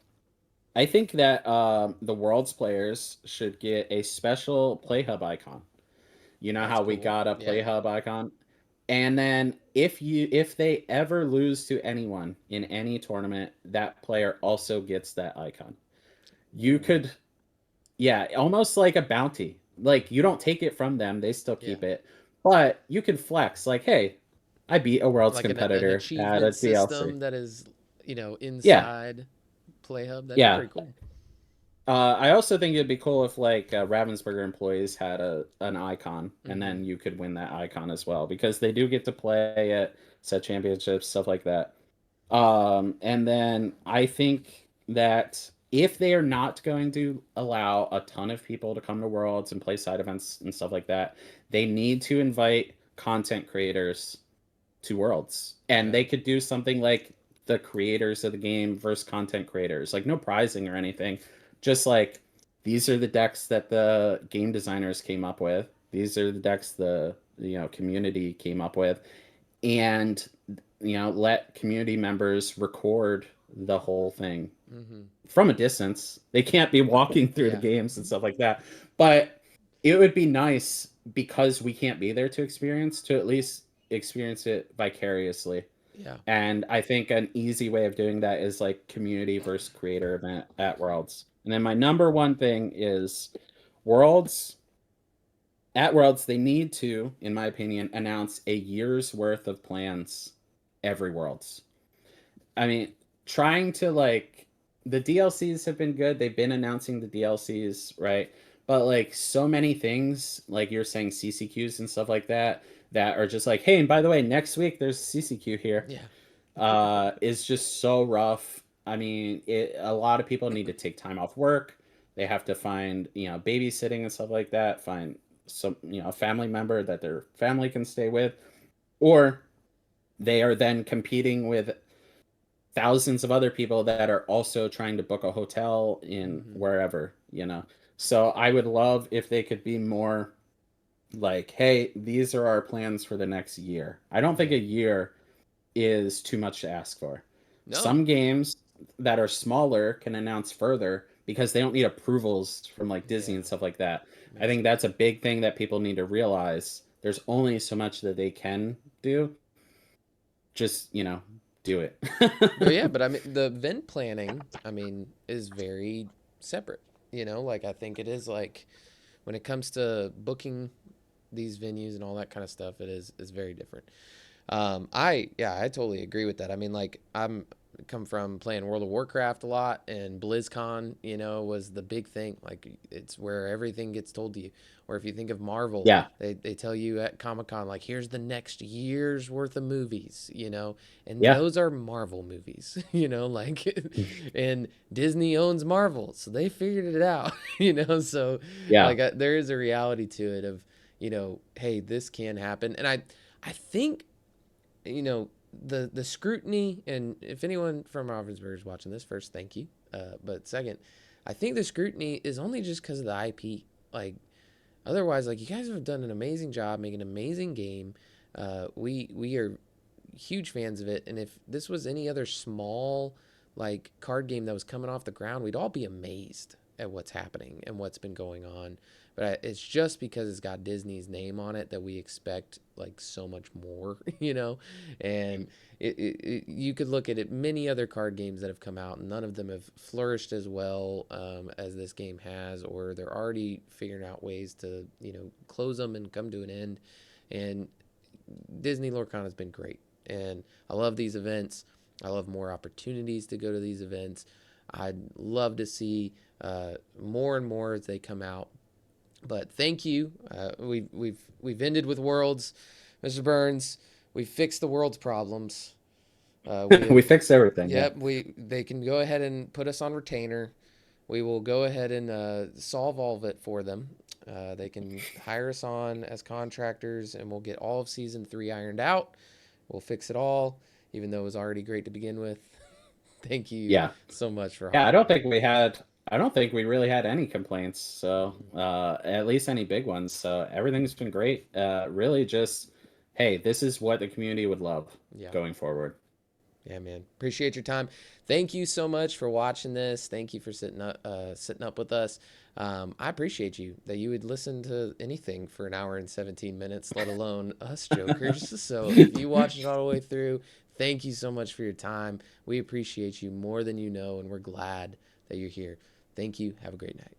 I think that the world's players should get a special play hub icon. You know That's how we cool. got a Yeah. play hub icon? And then if they ever lose to anyone in any tournament, that player also gets that icon. You Ooh. could, yeah, almost like a bounty. Like you don't take it from them, they still Yeah. keep it. But you can flex like, "Hey, I beat a world's Like an competitor at a achievement DLC." system that is, Yeah. inside Play Hub. That'd be Yeah. pretty cool. I also think it'd be cool if like Ravensburger employees had a an icon, and Hmm. then you could win that icon as well because they do get to play at set championships, stuff like that. And then I think that if they are not going to allow a ton of people to come to Worlds and play side events and stuff like that, they need to invite content creators to Worlds. And Yeah. they could do something like the creators of the game versus content creators. Like no prizing or anything. Just like these are the decks that the game designers came up with. These are the decks the community came up with. And let community members record the whole thing Mm-hmm. from a distance. They can't be walking through the Yeah. games and stuff like that. But it would be nice because we can't be there to at least experience it vicariously. Yeah. And I think an easy way of doing that is like community versus creator event at Worlds. And then my number one thing is Worlds. At Worlds, they need to, in my opinion, announce a year's worth of plans every Worlds. I mean, trying to like the DLCs have been good. They've been announcing the DLCs, right? But like so many things, like you're saying CCQs and stuff like that, that are just like, hey, and by the way, next week there's a CCQ here, Yeah. is just so rough. I mean, a lot of people need to take time off work. They have to find, babysitting and stuff like that, find some, a family member that their family can stay with, or they are then competing with thousands of other people that are also trying to book a hotel in Mm-hmm. wherever. So I would love if they could be more like, hey, these are our plans for the next year. I don't think Yeah. a year is too much to ask for. No. Some games that are smaller can announce further because they don't need approvals from like Disney and Yeah. stuff like that. I Yeah. think that's a big thing that people need to realize. There's only so much that they can do. Just, do it. No, yeah, but I mean, the event planning, I mean, is very separate. Like I think it is like when it comes to booking these venues and all that kind of stuff, it is very different. I totally agree with that. I mean, like I'm come from playing World of Warcraft a lot, and BlizzCon, was the big thing. Like it's where everything gets told to you. Or if you think of Marvel, Yeah. they tell you at Comic Con, like here's the next year's worth of movies, and Yeah. those are Marvel movies, like, and Disney owns Marvel, so they figured it out, So Yeah. like there is a reality to it of, hey, this can happen, and I think the scrutiny, and if anyone from Ravensburg is watching this, first, thank you. But second, I think the scrutiny is only just because of the IP. Like, otherwise, like you guys have done an amazing job making an amazing game. We are huge fans of it, and if this was any other small like card game that was coming off the ground, we'd all be amazed at what's happening and what's been going on. But it's just because it's got Disney's name on it that we expect like so much more, And you could look at it, many other card games that have come out, and none of them have flourished as well as this game has, or they're already figuring out ways to, close them and come to an end. And Disney Lorcana has been great, and I love these events. I love more opportunities to go to these events. I'd love to see more and more as they come out. But thank you. We've ended with Worlds, Mr. Burns. We've fixed the world's problems. We We have, fixed everything. Yeah. yep. They can go ahead and put us on retainer. We will go ahead and solve all of it for them. They can hire us on as contractors, and we'll get all of season 3 ironed out. We'll fix it all, even though it was already great to begin with. Thank you Yeah. so much for Yeah. hopping on. I don't think we really had any complaints. So, Mhm. at least any big ones. So everything's been great. Really just, hey, this is what the community would love Yeah. going forward. Yeah, man. Appreciate your time. Thank you so much for watching this. Thank you for sitting up with us. I appreciate you that you would listen to anything for an hour and 17 minutes, let alone us jokers. So if you watched it all the way through, thank you so much for your time. We appreciate you more than you know, and we're glad that you're here. Thank you. Have a great night.